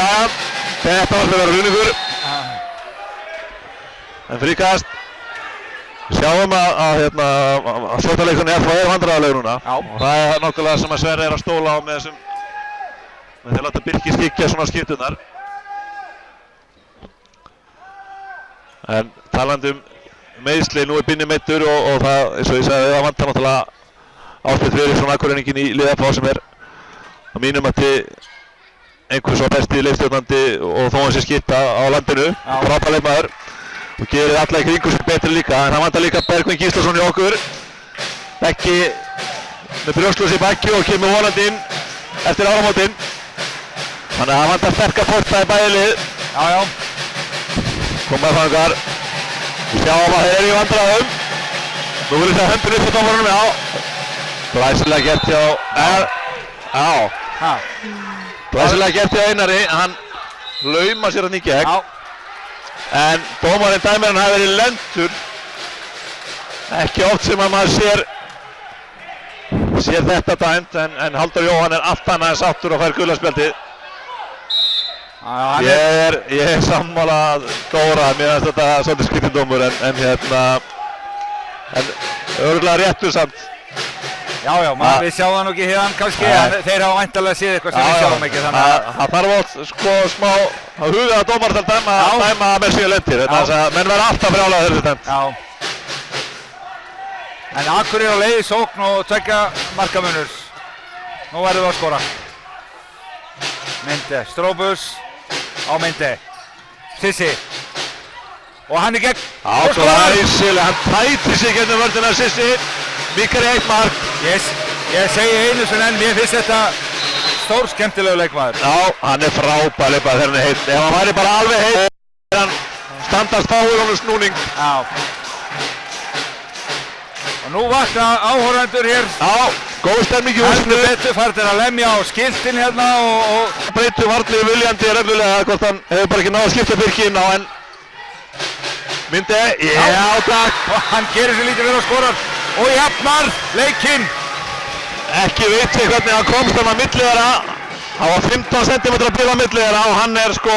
þetta var fyrir að vera runingur. En fríkast. Við sjáum að sótaleikunni FH er vandræðalegur núna. Og það er nokkulega sem að Sverri er að stóla á með því að láta Birkir skyggja svona skipturnar. En talandi meiðsli, nú er Binni meiddur og það, eins og ég sagði, það vantar náttúrulega Ásbjörn Friðriksson Akureyringinn í lið FH sem er að mínum mati einhver svo besti leikstjórnandi og þó hann sé skipta á landinu, frábær leikmaður og gerir alla í kringum sér betri líka, en það vantar líka Bergvin Gíslason í okkur, ekki með brjóstlós í bakki og kemur vonandi inn eftir áramótin, þannig að það vantar sterka porta í bæði lið. Komaði fangar, við sjáum að þeir eru í vandræðum, nú vil ég segja höndin upp á dómarunum, glæsilega gert glæsilega gert hjá Einari, hann lauma sér hann í gegn. En dómarinn dæmir hann hafi verið lentur. Ekki oft sem að maður sér þetta dæmt, en Halldór Jóhann er allt annað en sáttur og fær gula spjaldið. Ég er sammála Dóra, mér finnst þetta svolítið skrítinn dómur, en örugglega réttur samt. Já, við sjáum það nú ekki hérna kannski, en þeir hafa væntanlega séð eitthvað sem við sjáum ekki, þannig að það þarf oft smá að huga að dómar til að dæma með síðan lendir, þannig að menn verða alltaf brjálaðir þegar þetta dæmt. En Akureyri á leið í sókn og tveggja markamunur. Nú verðum við að skora. Myndi, Strópus á Myndi. Sissi. Og hann í gegn. Glæsilega, hann tæti sig gegnum vörðina Sissi. Mikar í eitt mark. Ég segi einu sem enn, mér finnst þetta stór skemmtilegu leikmaður. Já, hann er frábær leikmaður þegar hann er heitt. Ef hann væri bara alveg heitt, er hann standast fáir honum snúning. Og nú vakna áhorfendur hér. Góð stemning í húsinu. Heldur betur farnir að lemja á skiltin hérna og breytum varli viljandi reglulega hvort hann hefur bara ekki náð að skipta Birki inn á, en Myndi, takk. Og hann gerir sér lítið fyrir að skora og jafnar leikinn. Ekki veit ég hvernig hann komst hann á milli þeirra. Það var 15 cm bil á milli þeirra og hann er sko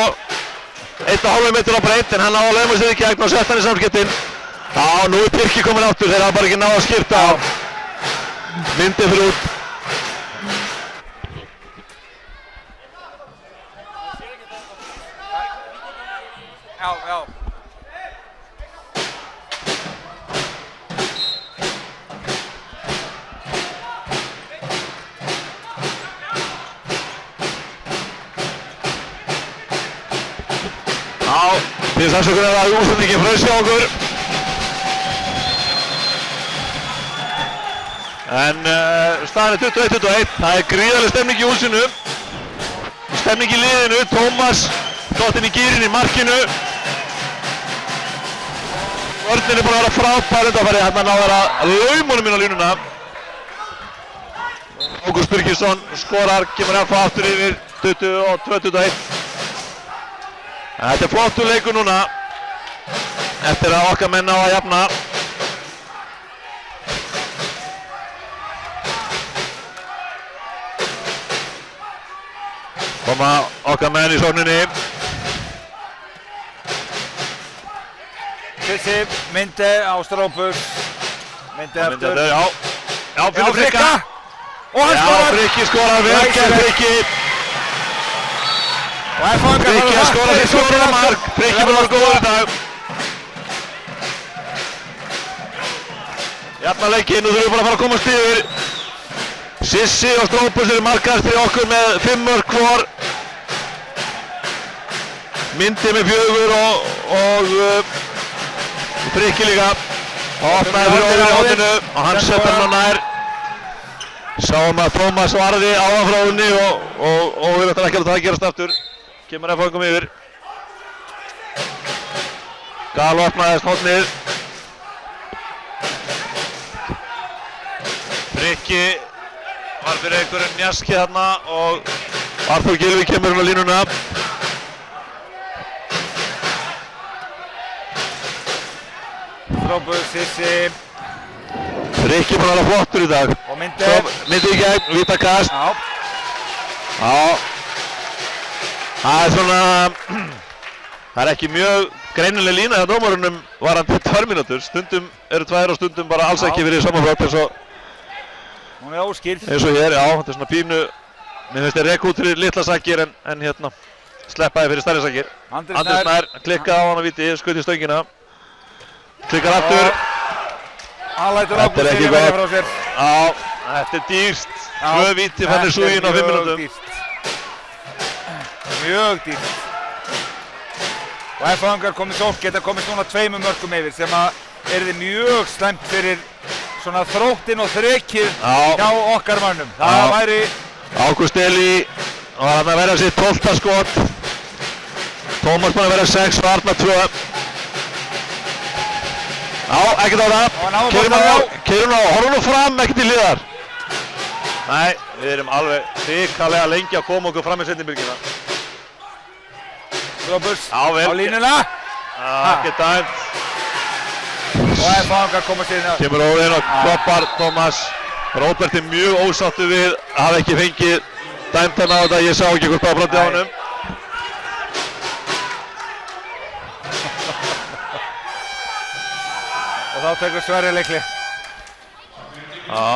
1,5 metr á breidd, en hann á að lauma sér í gegn og sett hann í samskiptin. Nú er Birkir komin áttur, þeir hafa bara ekki náð að skipta. Myndi fyrir út. Já. Til þess að úrsendingin fraus hjá okkur. En staðan er 21-21. Það er gríðarleg stemning í húsinu. Stemning í liðinu. Tómas dottinn í gírinn í markinu. Vörnin er búin að vera frábær undanfarið. Hérna náður að lauma honum inn á línuna. Ágúst Birgisson skorar, kemur FH aftur yfir 22-21. Þetta er flottur leikur núna. Eftir að okkar menn á að jafna. Koma okkar menn í sókninni. Sissi, myndi á Strópus. Myndi eftir. Já, fyrir Frikka. Og hann skorar. Já, Frikki skorar, vel gert Frikki. Frikki að skora sitt fjórða mark. Frikki búinn að vera góður í dag. Jafna leikinn og þurfum bara að fara að komast yfir. Sissi og Strópus eru markast fyrir okkur með 5 mörk hvor. Myndi með 4 og Frikki líka. Opnaði fyrir Óðinn í hóttinu og hann setja hann á nær. Sáum að Tómas varði áðan frá Óðinni og við ætlum ekki að það gerast aftur. Kemur FH kom yfir. Gal opnaðist hóttnið. Frikki var fyrir einhverjum njaski þarna og Arþór Gylfi kemur á línuna. Strópus, Sissi. Frikki búinn að vera flottur í dag. Og myndi. Myndi í gegn, vítakast. Já. Það er svona, það er ekki mjög greinileg lína hjá dómarunum varandi 2 mínútur. Stundum eru 2 og stundum bara alls ekki verið samanflott eins og hún er óskýrð. Eins og hér, já, þetta er svona pínu. Mér finnst þeir rekka út fyrir litla sakir en hérna sleppaði fyrir stærri sakir. Andri Snær klikkaði á hann að viti, skaut í stöngina. Klikkar aftur. Hann lætur Ágúst fyrir verið frá sér. Já, þetta er dýrst. 2 víti fannir súginn á 5 mínútum. Mjög dýrt. Og FH-ingar komið sókn, geta komist núna 2 mörkum yfir sem að yrði mjög slæmt fyrir svona þróttinn og þrekið hjá okkar mönnum. Það væri... Ágúst Eli var hann að vera sitt 12. skot. Tómas búinn að vera 6 og Arnar 2. Já, ekkert á það. Keirum á, horfum nú fram, ekkert í hliðar. Nei, við erum alveg hrikalega lengi að koma okkur fram í seinni byrgina. Strópus á línuna. Ekkert dæmt. Og FH-ingar komast inn. Kemur Óðinn og kloppar Tómas. Róbert er mjög ósáttur við að hafa ekki fengið dæmt hann á þetta. Ég sá ekki hvort það var brotið á honum. Og þá tekur Sverrir leikli. Já.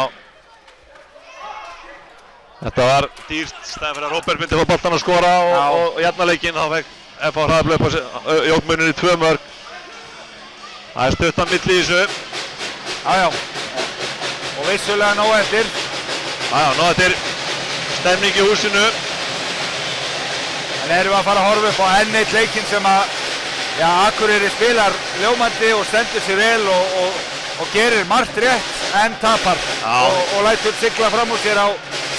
Þetta var dýrt stæðan fyrir að Róbert myndi fá boltan að skora og jafna leikinn. Þá fekk FH hraðablöð upp á jókmunni í 2 mörk. Það er stutt á milli í þessu. Já. Og vissulega nóg eftir. Já, nóg eftir. Stemning í húsinu. En erum við að fara að horfa upp á enn eitt leikinn sem að Akureyri spilar ljómandi og stendur sér vel og gerir margt rétt en tapar og lætur sigla fram úr sér á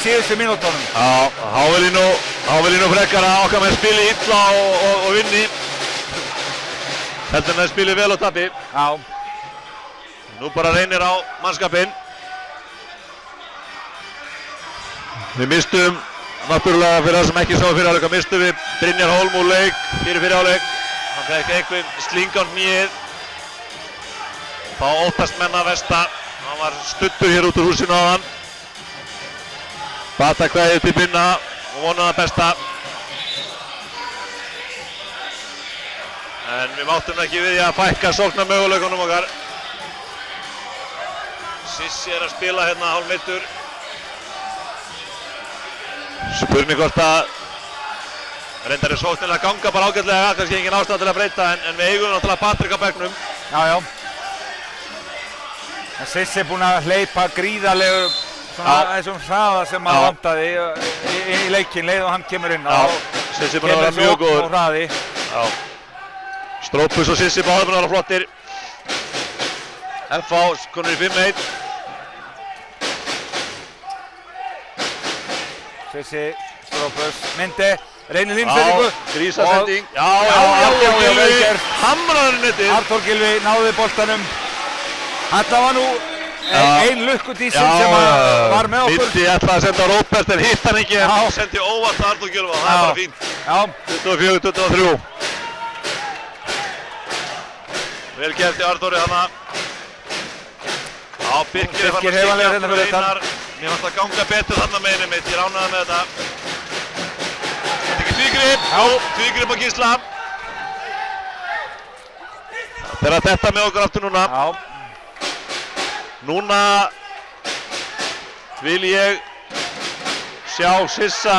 síðustu mínútonum. Já, Hávelín og frekar að okkar menn spili illa og vinni. Heldur en þeir spili vel og tapi. Já. Nú bara reynir á mannskapinn. Við mistum náttúrulega fyrir það sem ekki sáum fyrir áleika mistum við Brynjar Hólm úr leik fyrir áleik. Hann fekk einhvern sling á hnýið. Þá óttast menn að Vesta. Hann var stuttur hér út úr húsinu á hann. Bata kveðið til Binna og vonaði það besta. En við máttum ekki við að fækka sóknarmöguleikunum okkar. Sissi er að spila hérna hálfmeittur. Spurning hvort að reyndar er sóknin að ganga bara ágætlega, kannski engin ástæða til að breyta en við eigum náttúrulega Patrik á bekknum. Já. En Sissi er búinn að hleypa gríðarlegu svona þessum hraða sem að vantaði í leikinn leið og hann kemur inn. Sissi er búinn að vera mjög góður. Og hraði. Já. Strópus og Sissi báðir búin að vera flottir. FH konur í 5-1. Sissi, Strópus, myndi, reynir línsetningu. Grísasending. Já, vel Gylfi gert. hamraður í netið. Arthur Gylfi náði boltanum. Þetta var nú ein lukkudísin sem var með okkur. Myndi ætlaði að senda Róbert en hitt hann ekki, en Já. sendi óvart Arthur Gylfa. Það er bara fínt. Já, 24-23. Vel gert í Arthuri hana. Já, Birkir er fann Birkir að heifanlega stíkja hérna aftur fyrir Einar. Mér fannst að ganga betur þarna meginu mitt, ég ránaði með þetta. Þetta er ekki tvígrip, jú, tvígrip á Gísla. Þeir að þetta með okkur aftur núna. já, Núna vil ég sjá Sissa.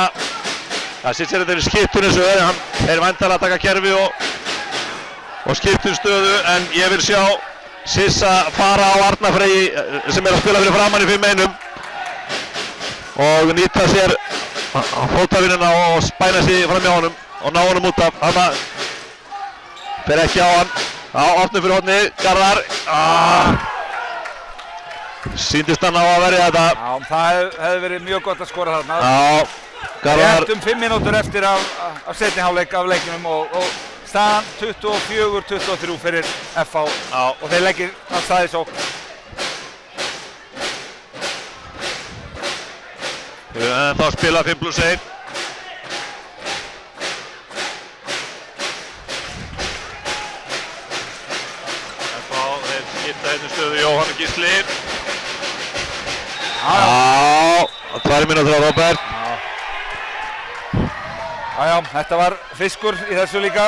Það Sissa er þetta í skiptun þessu, en hann er væntanlega að taka kerfi og skiptun stöðu, en ég vil sjá Sissa fara á Arnar Freyji sem er að spila fyrir framann í 5-1 og nýta sér fótavinnuna og spæna sig fram hjá honum og ná honum út af. Hann fer ekki á hann. Já, opnum fyrir horni, Garðar. Sýndist hann á að verja þetta. já, það hefði verið mjög gott að skora þarna. Já, Garðar. Rétt 5 mínútur eftir af seinni hálfleik af leiknum og staðan 24-23 fyrir FH og þeir leggir að staði sókn. En þá spila 5+1. FH, þeir skipta hérna stöðu Jóhann og Gísli. Já, 2 mínútur á Róbert. Já, þetta var fiskur í þessu líka.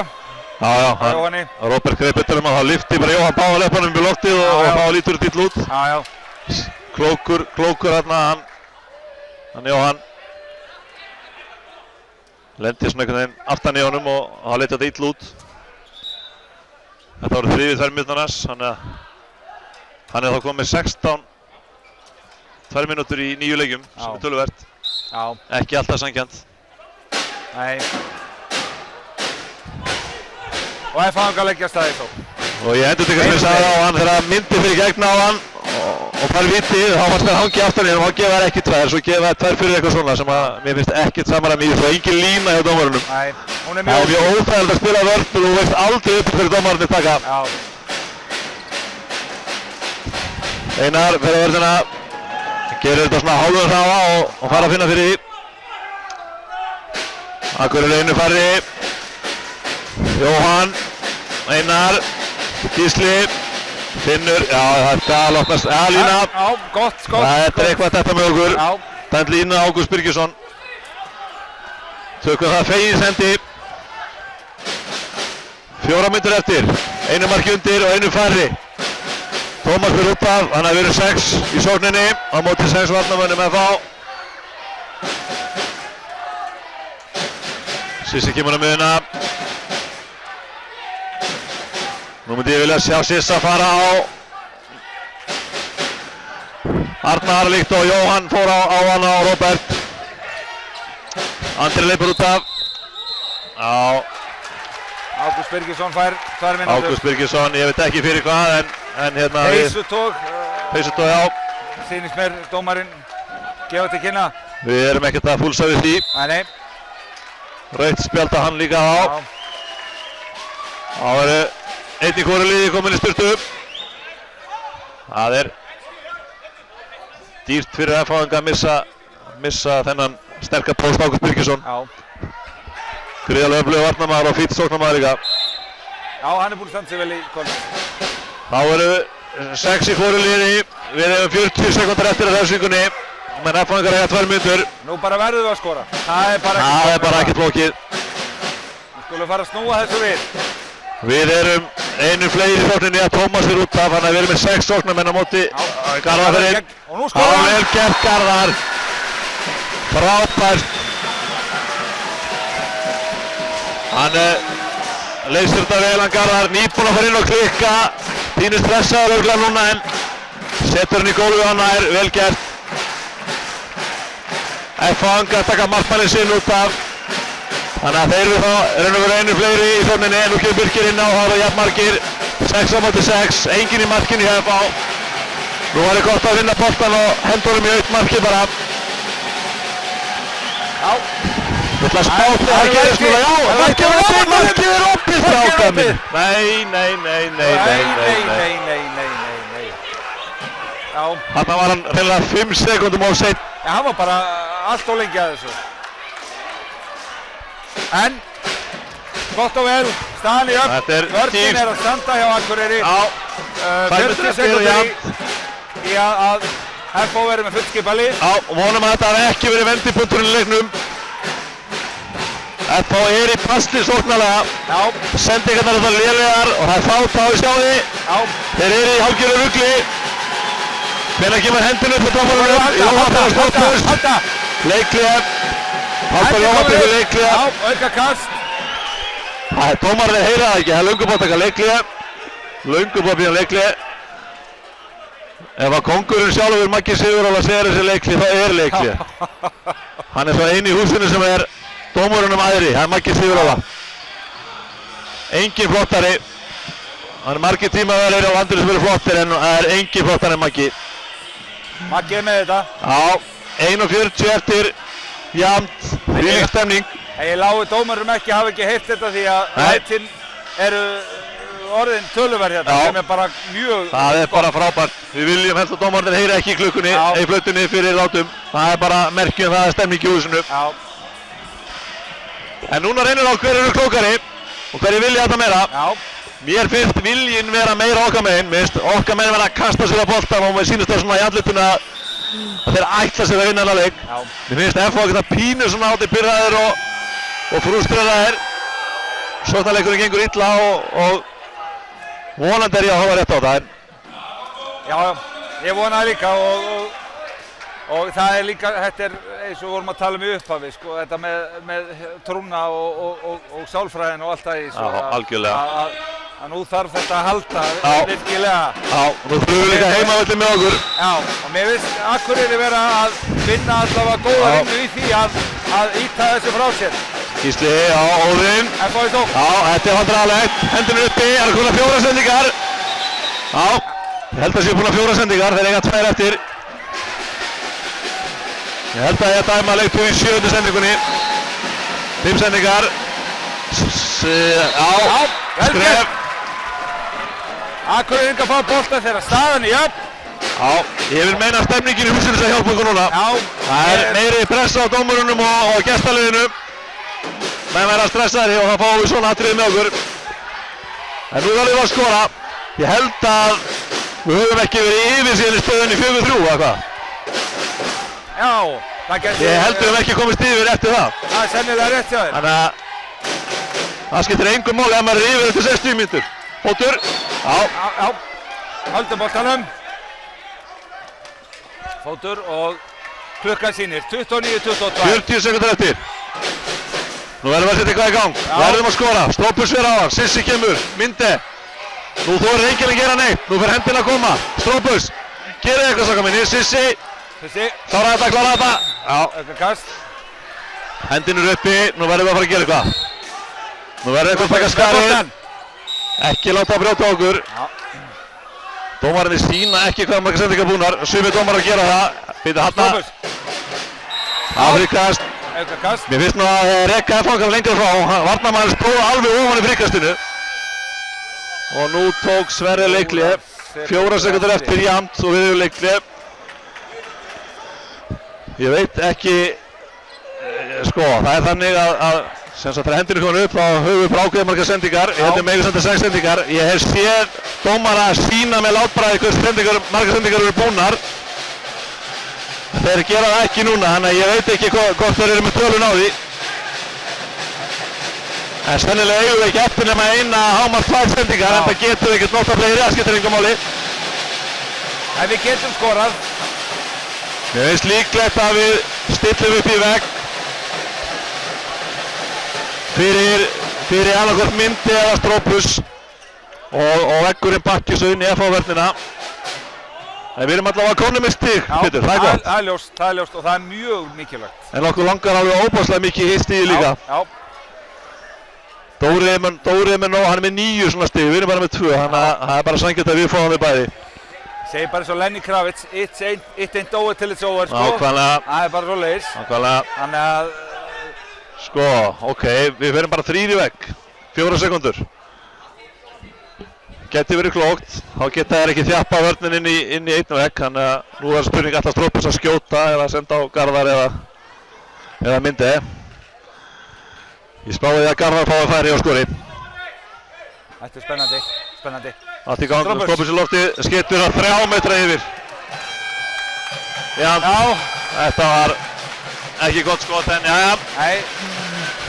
Já, Jóhanni. Róbert greip betur um að það lyfti bara Jóhann báða leppanum upp í loftið og þá lítur þetta illa út. Já. Klókur hérna, hann Jóhann. Lendi svona einhvern veginn aftan í honum og það leit þetta illa út. Þetta voru 3 mínútur hans, hann er þá komið 16 2 mínútur í 9 leikjum, sem er töluvert. Já. Ekki alltaf sanngjarnt. Nei. Og FH að leggja staði sókn. Og ég endur tekast með sagði á hann þegar hann myndi fyrir gegn á hann og fær vitið, þá fannst mér hangi aftan í hann og þá gefa þær ekki 2, svo gefa þær 2 fyrir eitthvað svona sem að mér finnst ekkert samræmi í því, svo engin lína hjá dómarunum. Nei, hún er Það er mjög mjög óþægilegt að spila vörn og þú veist aldrei upp fyrir dómarunni taka. Já. Einar fyrir vörnina, gerir þetta svona hálfur hraða og fara að finna fyrir því. Akureyri einu færri. Jóhann, Einar, Gísli, Finnur, já þetta loknast, já lína. Já, gott. Þetta er eitthvað þetta með okkur. Já. Dæmt lína Ágúst Birgisson. Tökum það fegins hendi. 4 mínútur eftir, einu marki undir og einu færri. Tómas fyrir út af, hann hafi verið 6 í sókninni á móti 6 varnarmönnum FH. Sissi kemur á miðuna. Nú myndi ég vilja sjá Sissa fara á Arnar líkt og Jóhann fór á hann á Róbert. Andri leipur út af. Já, Ágúst Birgisson fær 2 mínútur. Ágúst Birgisson, ég veit ekki fyrir hvað en hérna Peysutók. Peysutók, já. Sýnist mér dómarinn gefa til kynna. Við erum ekkert að fúlsa við því. Nei. Rautt spjálta hann líka á. Það verður einn í hvoru liði komin í styrtu. Það er dýrt fyrir FH-inga að missa þennan sterka post Ágúst Birgisson. Já. Gríðarlega öflugur varnarmaður og fýtt sóknarmaður líka. Já, hann er búinn að standa sig vel í kvöld. Þá verður 6 í hvoru liði. Við hefum 40 sekundar eftir að refsingunni. menn F-fangar eiga 2 mínútur. Nú bara verðum við að skora. Það er bara ekkert flókið. Við skulum fara að snúa þessu við. Við erum einu fleiri í sókninni að Tómas er út af, þannig að við erum með 6 sóknarmenn á móti Garðar fyrir. Og nú skorar hann. Vel gert Garðar. Frábært. Hann leysir þetta vel hann Garðar, nýbúinn að fara inn og klikka. Pínu stressaður örugglega núna en setur hann í gólfið hann nær, vel gert. F-fangar taka markmanninn sinn út af. Þannig að þeir eru þá raun og veru einu fleiri í þörninni. Nú kemur Birkir inn á, það eru jafnmargir. 6-6, enginn í markinu hjá FH. Nú var það gott að vinna boltan og henda honum í aukt markið bara. Já. Ég ætla að spá því að það gerist núna. Já, markið er opið strákar minn. Nei. Já. Þarna var hann reynilega 5 sekúndum of seinn. Já, hann var bara allt og lengi að þessu. En, gott og vel, staðan í upp. Vörnin er að standa hjá Akureyri. Já. 40 sekúndur í að FH verið með fullskipa lið. Já, og vonum að þetta hafi ekki verið vendipunkturinn í leiknum. FH er í pastli sóknarlega. Já. Sendingarnar eru það lélegar og það er fátt á í sjáði. Já. Þeir eru í hálfgerðu rugli. Hvenær kemur hendinu upp á dómarunum? Halda! Leikliða. Halda Jóhann fyrir leikliða. Já, auka kast. Dómarinn heyra það ekki, það er löngu búið að taka leikliða. Löngu búið að býja leikliða. Ef að kóngurinn sjálfur Maggi Siguróla segir þessi leikli, þá er leikli. Hann er svo eini í húsinu sem er dómurunum aðri, það er Maggi Siguróla. Engin flottari. Hann er margir tímaverðir á landinu sem eru flottir en það er engin flottari en Maggi. Maggi er með þetta. Já, 1:40 eftir, jafnt, þvílík stemning. Ég lái dómurum ekki, hafa ekki heyrt þetta því að lætin eru orðin töluverð hérna, sem er bara mjög... Það er bara frábært. Við viljum helst að dómarnir heyra ekki í klukkunni, í flautunni fyrir látum. Það er bara merkjum það er stemning í húsinu. Já. En núna reynir á hver eru klókari og hverju vilja þetta meira. Já. Mér finnst viljinn vera meira okkar megin. Mér finnst okkar megin vera að kasta sér á boltan og mér sýnist það svona í andlituna að þeir ætla sér að vinna þennan leik. Já. Mér finnst FH að geta pínu svona átti pirraðir og frústreraðir. Sóknarleikurinn gengur illa og vonandi er ég að hafa rétt á það. Já, ég vona það líka og það er líka, þetta er eins og vorum að tala um í upphafi, sko, þetta með trúna og sálfræðin og allt það í, Já, algjörlega. Að nú þarf þetta að halda virkilega. Já, nú þurfum við líka heimavöllin með okkur. Já, og mér finnst Akureyri vera að finna allavega góða vinnu í því að ýta þessu frá sér. Gísli á Óðinn. FH í sókn. Já, þetta er vandræðalegt. Hendurinn uppi, er að koma 4 sendingar. Já, ég held að það séu búin að 4 sendingar, þeir eiga 2 eftir. Ég held að ég dæma leiktíð í 7. sendingunni. 5 sendingar. Já, skref. Akureyringar fá bolta þeirra staðan í upp. Já, ég vil meina stemningin í húsinu sem hjálpa okkur núna. Já. Það er meiri pressa á dómurunum og gestaliðinu. Menn verða stressaðri og það fáum við svona atriði með okkur. En nú verðum við að skora. Ég held að við höfum ekki verið yfir síðan í stöðunni 4-3 eða hvað. Já, það getur... Ég held við höfum ekki komist yfir eftir það. Það er sennilega rétt hjá þér. Þannig að það skiptir engum máli ef maður er yfir eftir 60 mínútur. Fótur. Já. Já, höldum boltanum. Fótur og klukkan sýnir 29:22. 40 sekúndur eftir. Nú verðum við að setja eitthvað í gang. Verðum að skora. Strópus fyrir á hann. Sissi kemur. Minde. Nú þorir enginn að gera neitt. Nú fer hendinn að koma. Strópus. Gerið eitthvað saka minni. Sissi. Klára þetta, klára þetta. Já. Ökka kast. Hendinn er uppi. Nú verðum við að fara að gera eitthvað. Nú verður eitthvað að taka skarið. Ekki láta að brjóta okkur. Dómararnir sýna ekki hvað margar sendingar búnar. Sumir dómarar að gera það. Býta hanna. Afrikast. Mér finnst nú að rekka FH lengra frá. Varnarmaður spróða alveg ofan í frikastinu. Og nú tók Sverrir leikhlé. 4 sekúndur eftir jafnt og við erum leikhlé. Ég veit ekki, sko, það er þannig að sem sagt þegar hendinu komin upp þá höfum við bara ákveðið margar sendingar. Ég held megin senda 6 sendingar. Ég hef séð dómara að sína með látbragði hversu margar sendingar eru búnar. Þeir gera það ekki núna, þannig að ég veit ekki hvort þeir eru með tölun á því. En sennilega eigum við ekki eftir nema eina hámark 2 sendingar, en það getum við ekkert nota fleiri, það skiptir engum máli. En við getum skorað. Mér finnst líklegt að við stillum upp í vegg fyrir annarkvort Mindi eða Strópus og veggurinn bakkis inn í FH-vörnina. En við erum allavega konum með stig, Pétur, það er gott. Það er ljóst og það er mjög mikilvægt. En okkur langar alveg óbáslega mikið í stigið líka. Já. Dóri er með nóg, hann er með 9 svona stig, við erum bara með 2, þannig að það er bara sanngjarnt að við fáum við bæði. Segir bara svo Lenny Kravitz, it ain't over till it's over, sko. Nákvæmlega. Það er bara svoleiðis. Nákvæmlega. Þannig að... Sko, ok, við ferum bara 3 í vegg, 4 sekúndur. Geti verið klókt, þá geta þær ekki þjappa vörnin inn í 1 vegg, þannig að nú er spurning alltaf Strópus að skjóta eða senda á Garðar eða Myndi. Ég spái að Garðar fái að færi á skori. Þetta er spennandi. Allt í gang, Strópus í lofti, skeytur að 3 metra yfir. Já, þetta var ekki gott skot en jæja.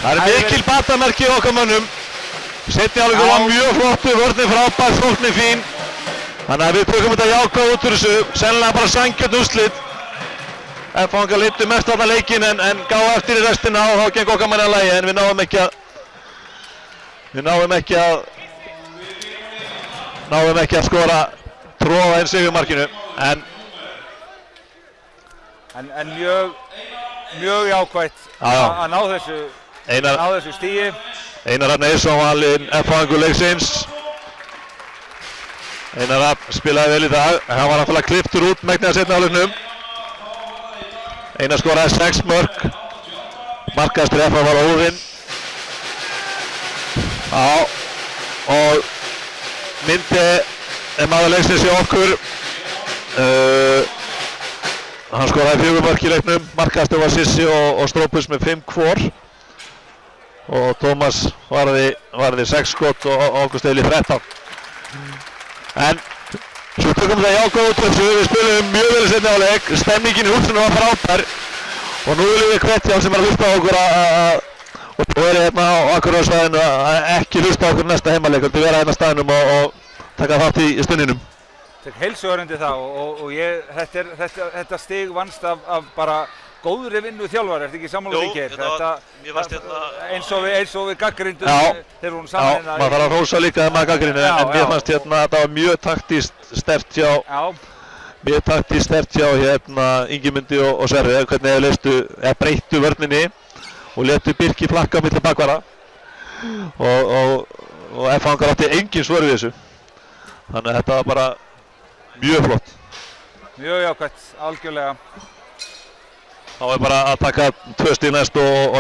Það er mikil batamerki okkar mönnum. Seinni hálfleikur var mjög flottur, vörnin frábær, sóknin fín. Þannig að við tökum þetta jákvæð út úr þessu, sennilega bara sanngjarnt úrslit. F-fangar leiddu mest allan leikinn en gáðu eftir í restina og þá geng okkar manni að lagi en við náðum ekki að skora tróða inn sigurmarkinu en mjög jákvætt að ná þessu stíi. Einar Rafn Eiríksson valinn F-fangur leiksins. Einar Rafn spilaði vel í dag, hann var náttúrulega klipptur út megnið að seinni hálfleiknum. Einar skoraði 6 mörk, markahæstur F var Óðinn. Já, og Myndi er maður leiksins hjá okkur. Hann skoraði 4 mörk í leiknum, markahæstur var Sissi og Strópus með 5 hvor. Og Tómas varði 6 skot og Ágúst Eili 13. En svo tökum við það jákvæð út úr þessu, við spilum mjög vel í seinni hálfleik, stemningin í húsinu var frábær og nú viljum við hvetja sem er að hlusta á okkur og verið hérna á Akureyrssvæðinu að ekki hlusta á okkur næsta heimaleik, heldur vera hérna á staðnum og taka þátt í stundinum. Tek heilsuhörundi það og þetta stig vannst af bara góðri vinnu þjálfari, ertu ekki sammála því Geir? Mér fannst eins og við gagnrýndum þegar hún saman Já, maður þarf að hrósa líka þegar maður gagnrýnir en mér fannst þetta var mjög taktískt sterkt hjá Ingimundi og Sverri, hvernig þeir breyttu vörninni og letu Birki flakka á milli bakvara og F-fangar átti engin svör við þessu. Þannig að þetta var bara mjög flott. Mjög jákvætt, algjörlega. Þá er bara að taka 2 stig næst og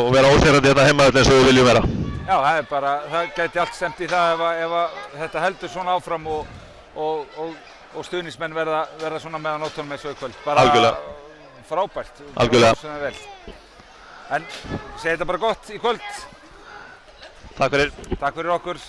vera óþerrandi hérna heima eins og við viljum vera. Já, það gæti allt stemt í það ef þetta heldur svona áfram og stuðningsmenn verða svona meðan nóttunum eins og í kvöld. Algjörlega. Frábært. Algjörlega. En segi þetta bara gott í kvöld. Takk fyrir. Takk fyrir okkur.